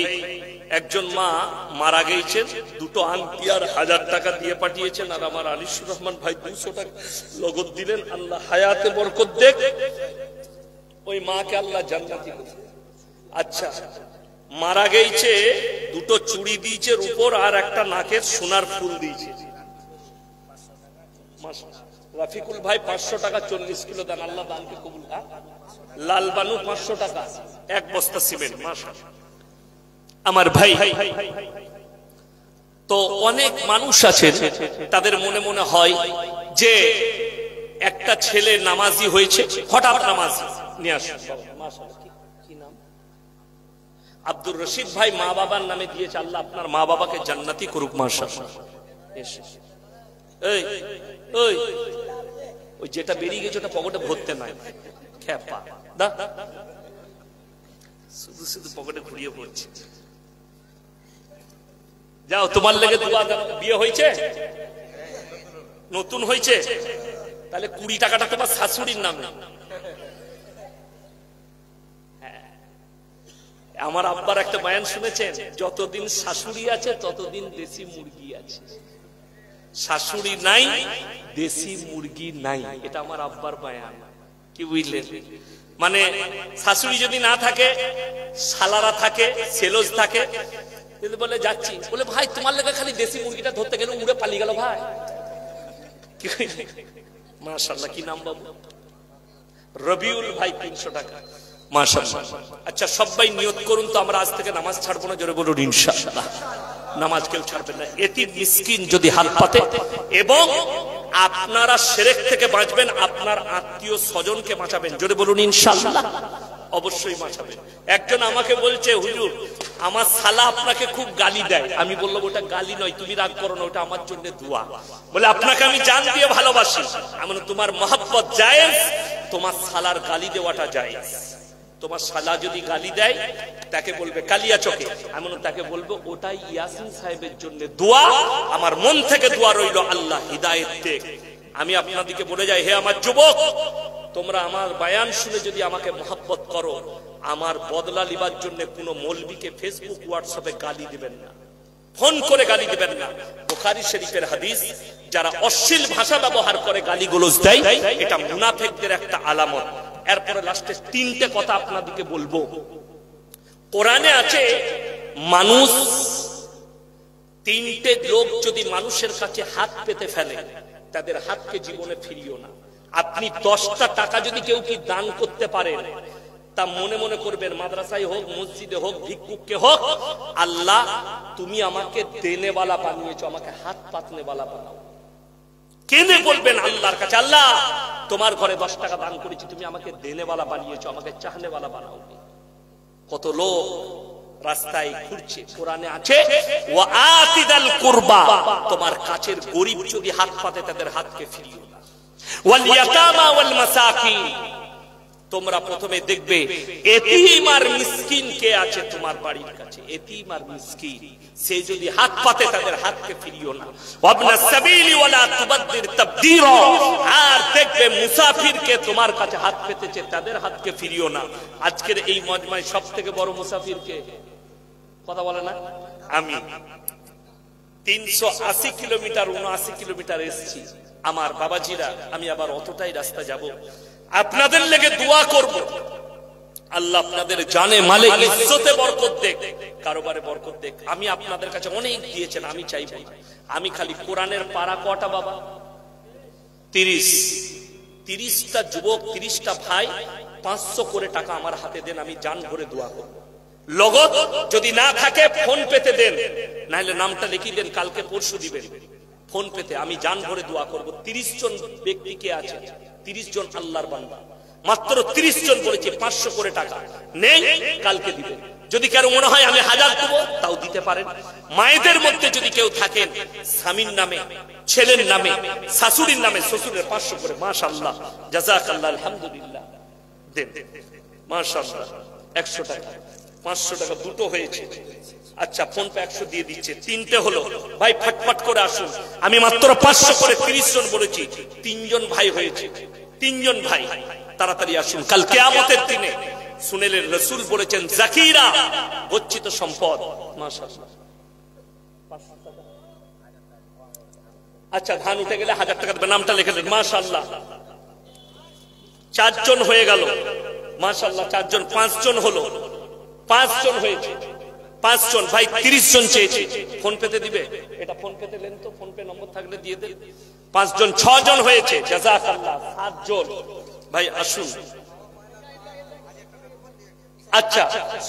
একজন মা মারা গেছেন, দুটো আংটি আর 1000 টাকা দিয়ে পাঠিয়েছেন, আর আমার আলিশুর রহমান ভাই 200 টাকা নগদ দিলেন। আল্লাহ হায়াতে বরকত দেখ, ওই মাকে আল্লাহ জান্নাতি করে। আচ্ছা, মারা গেছে, দুটো চুড়ি দিয়েছে রূপোর আর একটা নাকের সোনার ফুল দিয়েছে। রাফিকুল ভাই 500 টাকা 40 কিলো দেন, আল্লাহ দানকে কবুল। লাল বানু 500 টাকা, 1 বস্তা সিমেন্ট। মাশাআল্লাহ আমার ভাই। তো অনেক মানুষ আছে তাদের মনে মনে হয় যে একটা ছেলে নামাজি হয়েছে, হঠাৎ নামাজি নিয়ে আসে। কি নাম? আব্দুর রশিদ ভাই মা বাবার নামে দিয়েছে, আল্লাহ আপনার মা বাবাকে জান্নাতি করুক। মাশাআল্লাহ। এই ওই ওই যেটা বেরিয়ে গেছে ওটা পকেটে ভরতে নাই, খেপা দা, শুধু শুধু পকেটে ঘুরিয়ে পড়ছে। যাও, তোমার লেগে দোয়া। বিয়ে হয়েছে, নতুন হয়েছে, তাহলে 20 টাকাটা তোমার শাশুড়ির নাম না। আমার আব্বার একটা বয়ান শুনেছেন, যতদিন শাশুড়ি আছে ততদিন দেশি মুরগি আছে, শাশুড়ি নাই দেশি মুরগি নাই। এটা আমার আব্বার বয়ান। কি বুঝলেন? মানে শাশুড়ি যদি না থাকে, শালারা থাকে, সেলজ থাকে, যদি বলে যাচ্ছি, বলে ভাই তোমার লেগে খালি দেশি মুরগিটা ধরতে গেলে উড়ে পালিয়ে গেল ভাই। মাশাআল্লাহ, কি নাম বাবু? রবিউল ভাই, 300 টাকা। মাশাআল্লাহ। আচ্ছা সবাই নিয়ত করুন তো, আমরা আজ থেকে নামাজ ছাড়বো না। জোরে বলুন ইনশাআল্লাহ। নামাজ কেউ ছাড়বেন না। এতিম মিসকিন যদি হাত পাতে, এবং আপনারা শিরক থেকে বাঁচবেন, আপনার আত্মীয় স্বজনকে বাঁচাবেন। জোরে বলুন ইনশাআল্লাহ। অবশ্যই বাঁচাবেন। একজন আমাকে বলছে, হুজুর আমার শালা আপনাকে খুব গালি দেয়। আমি বললাম ওটা গালি নয়, তুমি রাগ করো না, ওটা আমার জন্য দোয়া। বলে আপনাকে আমি জান দিয়ে ভালোবাসি। আমি বললাম তোমার মহব্বত জায়েজ, তোমার শালার গালি দেওয়াটা জায়েজ। তোমার শালা যদি গালি দেয় তাকে বলবে কালিয়া চোখে, আমি তাকে বলবো ওটাই ইয়াসিন সাহেবের জন্য দোয়া। আমার মন থেকে দোয়া রইল, আল্লাহ হিদায়েত দে। আমি আপনাদেরকে বলে যাই, হে আমার যুবক, তোমরা আমার বয়ান শুনে যদি আমাকে মহব্বত করো, আমার বদলা লিবার জন্য কোনো মৌলবীকে ফেসবুক হোয়াটসঅ্যাপে গালি দিবেন না, ফোন করে গালি দিবেন না। বুখারী শরীফের হাদিস, যারা অশ্লীল ভাষা ব্যবহার করে গালিগালাজ দেয়, এটা মুনাফিকদের একটা আলামত। এরপরে লাস্টে 3টে কথা আপনাদেরকে বলবো। কোরআনে আছে, মানুষ 3টে লোক যদি মানুষের কাছে হাত পেতে ফেলে, তাদের হাতকে জীবনে ফিরিও না। আপনি 10টা টাকা যদি কেউ কি দান করতে পারেন, তা মনে মনে করবেন, মাদ্রাসায় হোক, মসজিদে হোক, ভিক্ষুককে হোক, আল্লাহ তুমি আমাকে দেনেওয়ালা বানিয়েছো, আমাকে হাত পাতনেওয়ালা বানাও। কেঁদে বলবেন আল্লাহর কাছে, আল্লাহ তোমার ঘরে 10 টাকা দান করেছি, তুমি আমাকে দেনেওয়ালা বানিয়েছো, আমাকে চাহনেওয়ালা বানাও। কত লোক রাস্তায় ঘুরছে। কোরআনে আছে, ওয়া আতিদাল কুরবা, তোমার কাছের গরীব যদি হাত পাতে তাদের হাতকে ফিরিও না। ওয়াল ইয়াতামা ওয়াল মাসাকিন, তোমরা প্রথমে দেখবে এতিম আর মিসকিন কে আছে তোমার বাড়ির কাছে। এতিম আর মিসকিন, সে যদি হাত পাতে তাদের হাতকে ফিরিও না। ওয়াবনাস সাবিলি ওয়ালা তুবাদদির তাবদীরা, আর দেখবে মুসাফিরকে তোমার কাছে হাত পেতেছে, তাদের হাতকে ফিরিও না। আজকের এই মজমায় সবথেকে বড় মুসাফিরকে কথা বলে না, আমি 380 কিলোমিটার 79 কিলোমিটার এসেছি। আমার বাবাজিরা, আমি আবার অতটাই রাস্তা যাব, আপনাদের লেগে দোয়া করব, আল্লাহ আপনাদের জানে মালে ইজ্জতে বরকত দেখ, কারোবারে বরকত দেখ। আমি আপনাদের কাছে অনেক দিয়েছেন, আমি চাইব, আমি খালি কোরআনের পারা কটা বাবা, 30টা যুবক, 30টা ভাই 500 করে টাকা আমার হাতে দেন, আমি জান ভরে দোয়া করব। লগত যদি না থাকে ফোন পেতে দেন, নাহলে নামটা লিখে দেন, কালকে পরশু দিবেন। ফোন পেতে আমি জান ভরে দোয়া করব। 30 জন ব্যক্তি কে আছে, 30 জন আল্লাহর বান্দা, মাত্র 30 জন বলেছে 500 করে টাকা নেই, কালকে দিবেন। যদি কারো মনে হয় আমি 1000 দেব, তাও দিতে পারেন। মায়েদের মধ্যে যদি কেউ থাকেন, স্বামীর নামে, ছেলের নামে, শাশুড়ির নামে, শ্বশুরের 500 করে, মাশাআল্লাহ, জাযাকাল্লাহ, আলহামদুলিল্লাহ, দেন। মাশাআল্লাহ, 100 টাকা, 500 টাকা দুটো হয়েছে। আচ্ছা, ফোন পে 100 দিয়ে দিচ্ছে, 3টে হলো। ভাই ফটফট করে আসুন, আমি মাত্র 500 করে 30 জন বলেছি, 3 জন ভাই হয়েছে, 3 জন ভাই, তাড়াতাড়ি আসুন। কাল কিয়ামতের দিনে শুনেলেন রাসূল বলেছেন, যাকিরা গচ্ছিত সম্পদ। মাশাআল্লাহ, আচ্ছা ধান উঠে গেলে 1000 টাকা দেবে, নামটা লিখে দেন। মাশাআল্লাহ, 4 জন হয়ে গেল। মাশাআল্লাহ, 4 জন, 5 জন হলো, 5 জন হয়েছে, 5 জন ভাই, 30 জন চেয়েছে। ফোন পেতে দিবে, এটা ফোন পেতে লেন তো, ফোন পে নম্বর থাকলে দিয়ে দেন। 5 জন, 6 জন হয়েছে, জাযাকাল্লাহ, 7 জন ভাই আসুন। আচ্ছা,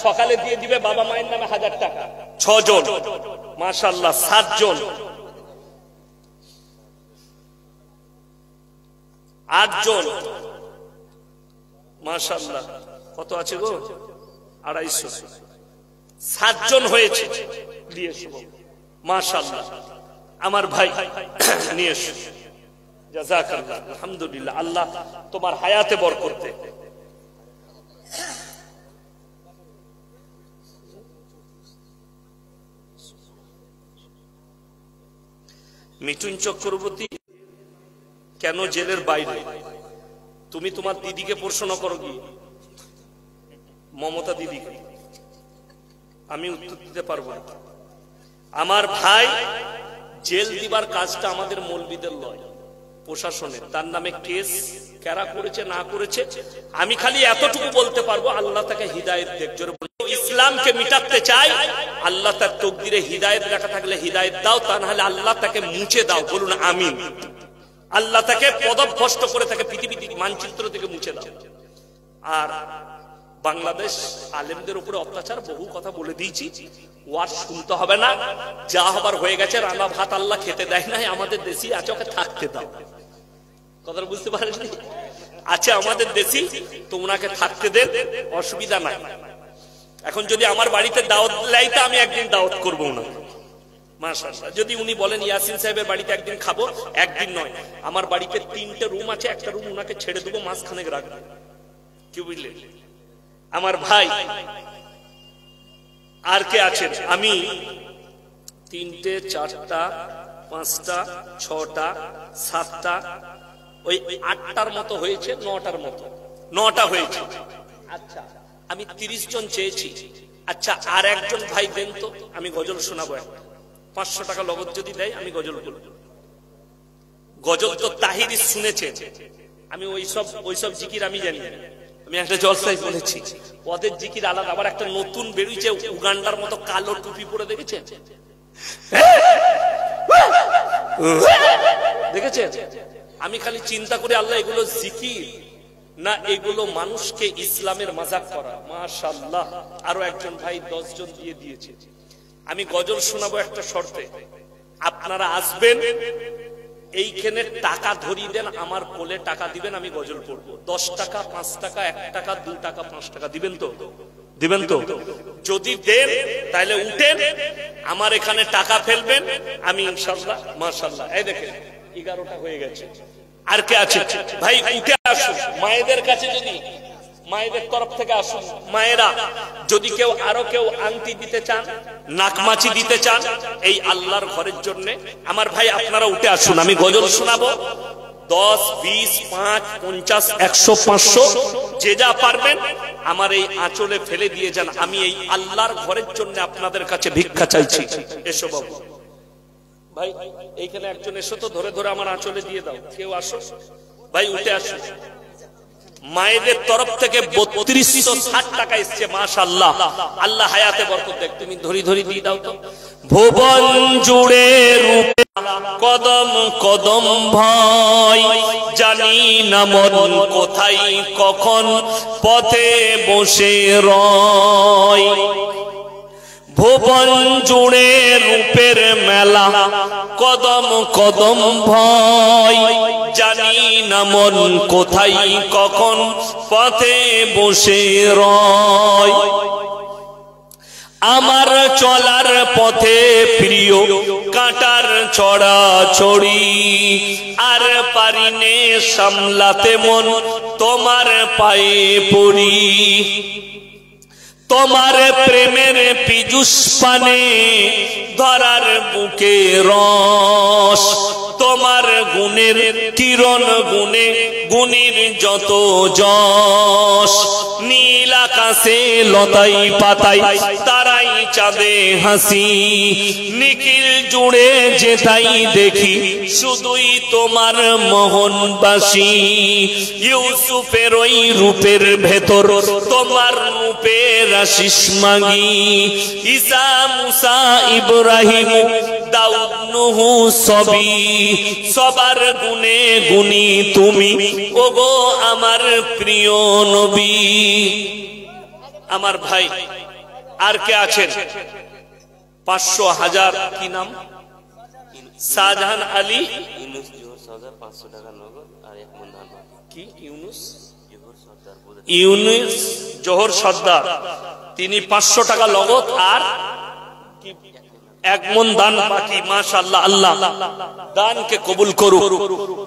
সকালে দিয়ে দিবে বাবা মায়ের নামে 1000 টাকা, 6 জন, মাশাআল্লাহ, 7 জন, 8 জন, মাশাআল্লাহ, কত আছে গো, 250, 7 জন হয়েছে, দিয়ে শুভ, মাশাআল্লাহ, আমার ভাই নিয়ে এসো, জাযাকাল্লাহ, আলহামদুলিল্লাহ, আল্লাহ তোমার হায়াতে বরকত দেয়। মিঠুন চক্রবর্তী, কেন জেলের বাইরে? তুমি তোমার দিদিকে প্রশ্ন করো কি, মমতা দিদিকে, আমি উত্তর দিতে পারবো না। আমার ভাই জেল দিবার কাজটা আমাদের মৌলবীদের লয়, প্রশাসনের। তার নামে কেস কারা করেছে না করেছে আমি খালি এতটুকু বলতে পারবো, আল্লাহ তাকে হিদায়েত দেখ। ইসলামকে মিটাতে চাই, আল্লাহ তার তকদিরে হিদায়েত লেখা থাকলে হিদায়েত দাও, তা না হলে আল্লাহ তাকে মুছে দাও। বলুন আমিন। আল্লাহ তাকে পদভ্রষ্ট করে তাকে পৃথিবী মানচিত্র থেকে মুছে দাও। আর বাংলাদেশ আলেমদের উপরে অত্যাচার বহু কথা বলে দিয়েছি, ওয়াজ শুনতে হবে না, যা হবার হয়ে গেছে। রান্না ভাত আল্লাহ খেতে দেয় নাই, আমাদের দেশি আছে, ওকে থাকতে দাও। কথা বুঝতে পারেননি? আছে আমাদের দেশি, তো ওনাকে থাকতে দেন, অসুবিধা নাই। এখন যদি আমার বাড়িতে দাওয়াত লাইতে, আমি একদিন দাওয়াত করবো না, মাশাআল্লাহ। যদি উনি বলেন ইয়াসিন সাহেবের বাড়িতে একদিন খাবো, একদিন নয়। আমার বাড়িতে 3টে রুম আছে, একটা রুম উনাকে ছেড়ে দেবো, মাঝখানে রাখবো। কি বুঝলেন আমার ভাই? আর কে আছেন? আমি 3টে 4টা 5টা 6টা 7টা ওই 8টার মতো হয়েছে, 9টার মতো, 9টা হয়েছে। আচ্ছা আমি 30 জন চেয়েছি। আচ্ছা আর একজন ভাই দেন তো, আমি গজল শোনাবো। 500 টাকা নগদ যদি দেয় আমি গজল বলবো। গজল তো তাহিরি শুনেছে, আমি ওইসব জিকির আমি জানি না। আমি একটা জলসায় বলেছি, ওদের জিকির আলাদা। আবার একটা নতুন বেরিয়েছে, উগান্ডার মতো কালো টুপি পরে, দেখেছেন? দেখেছেন? আমি খালি চিন্তা করি, আল্লাহ এগুলো জিকির না এগুলো মানুষকে ইসলামের মাজাক করা? মাশাআল্লাহ। আরো একজন ভাই 10 জন দিয়ে দিয়েছে। আমি গজল শোনাবো একটা শর্তে, আপনারা আসবেন, এইখানে টাকা ধরিয়ে দেন, আমার কোলে টাকা দিবেন, আমি গজল পড়বো। 10 টাকা 5 টাকা 1 টাকা 2 টাকা 5 টাকা দিবেন তো? দিবেন তো? যদি দেন তাহলে উঠেন, আমার এখানে টাকা ফেলবেন, আমি ইনশাআল্লাহ। মাশাআল্লাহ। এই দেখেন 11টা হয়ে গেছে। আর কে আছে ভাই? উঠে আসুন। মায়েদের কাছে যদি, মায়েদের তরফ থেকে আসুন। মায়েরা যদি কেউ আরো কেউ আংটি দিতে চান, নাকমাছি দিতে চান এই আল্লাহর ঘরের জন্য, আমার ভাই আপনারা উঠে আসুন। আমি গজল শোনাবো। 10 20 5 50 100 500 যে যা পারবেন আমার এই আঁচলে ফেলে দিয়ে যান। আমি এই আল্লাহর ঘরের জন্য আপনাদের কাছে ভিক্ষা চাইছি। এসো বাবু। ভাই এইখানে একজন এসো তো, ধরে ধরে আমার আঁচলে দিয়ে দাও। কেউ আসো ভাই, উঠে আসো। মায়েদের তরফ থেকে 3260 টাকা এসছে। মাশাআল্লাহ, আল্লাহ হায়াতে বরকত দেখ। তুমি ধরি ধরি দিয়ে দাও তো। ভুবন জুড়ে রূপে কদম কদম ভয়, জানি না মন কোথায় কখন পথে বসে রয়। ভুবন জুড়ে রূপের মেলা, কদম কদম ভয়, জানি না মন কোথায় কখন পথে বসে রয়। আমার চলার পথে প্রিয় কাঁটার ছড়াছড়ি, আর পারিনে সামলাতে মন তোমার পায়ে পড়ি। তোমার প্রেমের পীযুষ পানে ধরার বুকে রস, তোমার গুণের কিরণ গুণে গুণীর যত যশ। নীল আকাশে লতাই পাতাই তারাই চাঁদে হাসি, নিখিল জুড়ে যেটাই দেখি শুধুই তোমার মোহনবাসী। ইউসুফের ওই রূপের ভেতর তোমার রূপের আশিস মাগি। ঈসা মুসা ইব্রাহিম দাউদ নূহ সবই, সবার গুণে গুণী তুমি ওগো আমার প্রিয় নবী। আমার ভাই আর কে আছেন? 500 1000 কি নাম? শাহজাহান আলী ইউনুস জোহর সর্দার 500 টাকা নগদ আর 1 মণ ধান। কি ইউনুস জোহর সর্দার, তিনি 500 টাকা নগদ আর 1 মণ দান বাকি। মাশাআল্লাহ, আল্লাহ দানকে কবুল করুক,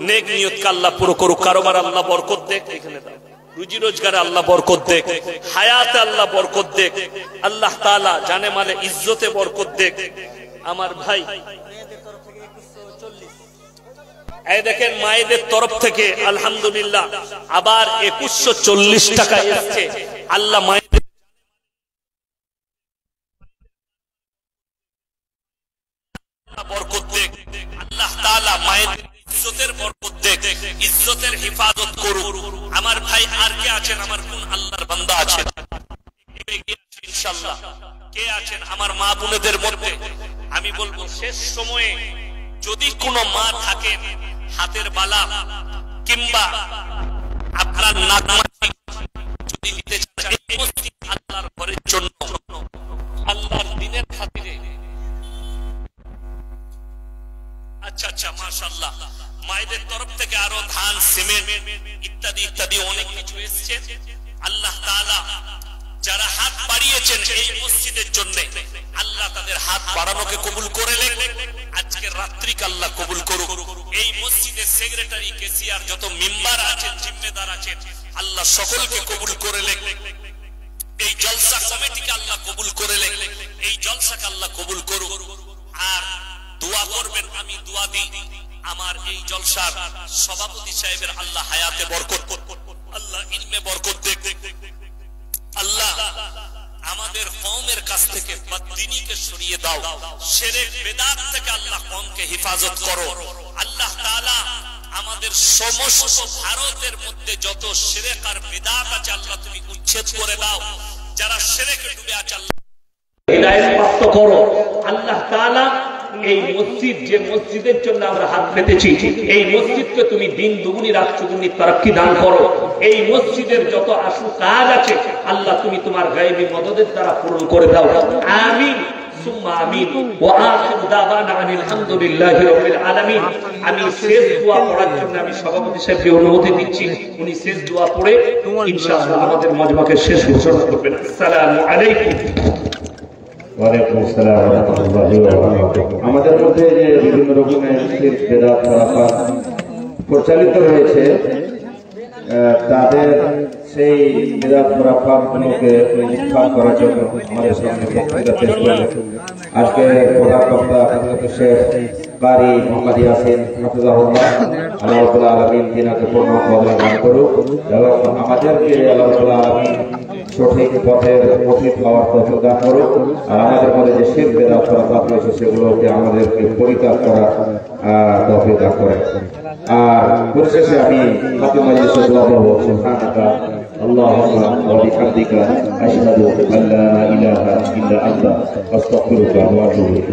নেক নিয়তকে আল্লাহ পুরো করুক। কারোবার আল্লাহ বরকত দেখ, এখানে দাও। রুজি রোজগারে আল্লাহ বরকত দেখ, হায়াতে আল্লাহ বরকত দেখ, আল্লাহ তাআলা জানে মালে ইজ্জতে বরকত দেখ। আমার ভাই এই দেখেন মায়েদের তরফ থেকে আলহামদুলিল্লাহ আবার 2140 টাকা এসেছে। আল্লাহ মায়েদের ইজ্জতের হেফাজত করুক। আমার ভাই আর কে আছেন? আমার কোন আল্লাহর বান্দা আছেন ইনশাআল্লাহ? কে আছেন আমার মা বোনেদের মধ্যে? আমি বলবো শেষ সময়ে যদি কোনো মা থাকেন হাতের বালা কিংবা আপনার নাকমাটি যদি নিতে চান এই মসজিদ আল্লাহর ঘরের জন্য, আল্লাহর দ্বীনের খাতিরে। আচ্ছা আচ্ছা, মাশাআল্লাহ। মায়েদের তরফ থেকে আরো ধান, সিমেন্ট ইত্যাদি ইত্যাদি অনেক কিছু এসেছে। আল্লাহ তাআলা যারা হাত বাড়িয়েছেন এই মসজিদের জন্য, আল্লাহ তাদের হাত বাড়ানোকে কবুল করে নেন। আজকে রাত্রিক আল্লাহ কবুল করুক। এই মসজিদের সেক্রেটারি, কেসিআর, যত মেম্বার আছেন, জিম্মেদার আছেন, আল্লাহ সকলকে কবুল করে নেন। এই জলসা কমিটিকে আল্লাহ কবুল করে নেন। এই জলসাকে আল্লাহ কবুল করুক। আর দোয়া করবেন, আমি দোয়া দিই আমার এই জলসার সভাপতি সাহেবের আল্লাহ হায়াতে বরকত, আল্লাহ ইলমে বরকত দেখ। আল্লাহ আমাদের কওমের কাছ থেকে বদদিনীকে সরিয়ে দাও, শিরক বিদআত থেকে আল্লাহ কওমকে হেফাজত করো। আল্লাহ তাআলা আমাদের সমস্ত ভারতের মধ্যে যত শিরক আর বিদআত আছে আল্লাহ তুমি উচ্ছেদ করে দাও। যারা শিরকে ডুবে আছে আল্লাহ হিদায়াত প্রাপ্ত করো। আল্লাহ তাআলা এই মসজিদ, যে মসজিদের জন্য আমরা হাত পেতেছি, এই মসজিদকে তুমি দিন দুগুনি রাত চৌগুনি তারাক্কি দান করো। এই মসজিদের যত আশু কাজ আছে আল্লাহ তুমি তোমার গায়েবী মদদের দ্বারা পূরণ করে দাও। আমিন সুম্মা আমিন। ওয়া আখিরু দাওয়ানা আনিল হামদুলিল্লাহি রাব্বিল আলামিন। আমি শেষ দোয়া পড়ার জন্য আমি সভাপতি সাহেবকে অনুমতি দিচ্ছি। উনি শেষ দোয়া পড়ে ইনশাআল্লাহ আমাদের মজমাকে শেষ ঘোষণা করবেন। আসসালামু আলাইকুম। ওয়ালাইকুম আসসালাম ওয়া রাহমাতুল্লাহি ওয়া বারাকাতুহু। আমাদের মধ্যে যে বিভিন্ন রকমের শিরক বিদআত খারাপাত প্রচলিত রয়েছে, তাদের সেই বিদআত খারাপাতগুলোকে নিষ্কাশন করার জন্য আমাদের সামনে বক্তৃতা পেশ করলেন আজকে প্রধান বক্তা হযরত শেখ কারি মোহাম্মদ ইয়াসিন হাফিজাহুল্লাহ। আল্লাহ রাব্বুল আলামিন তিনাকে পূর্ণ কবুল দান করুক এবং আমাদেরকে আল্লাহ রাব্বুল আলামিন সঠিক পথের পথিক হওয়ার তৌফিক দান করুক। আর আমাদের মধ্যে যে শিরক বিদআত খারাপাত রয়েছে সেগুলোকে আমাদেরকে পরিত্যাগ করার তৌফিক দান করেন। আর পরিশেষে আমি খাতিম মাজলিসে দোয়া করব, সুবহানাকা আল্লাহুম্মা ওয়া বিহামদিকা আশহাদু আল্লা ইলাহা ইল্লা আনতা আস্তাগফিরুকা ওয়া আতুবু ইলাইক।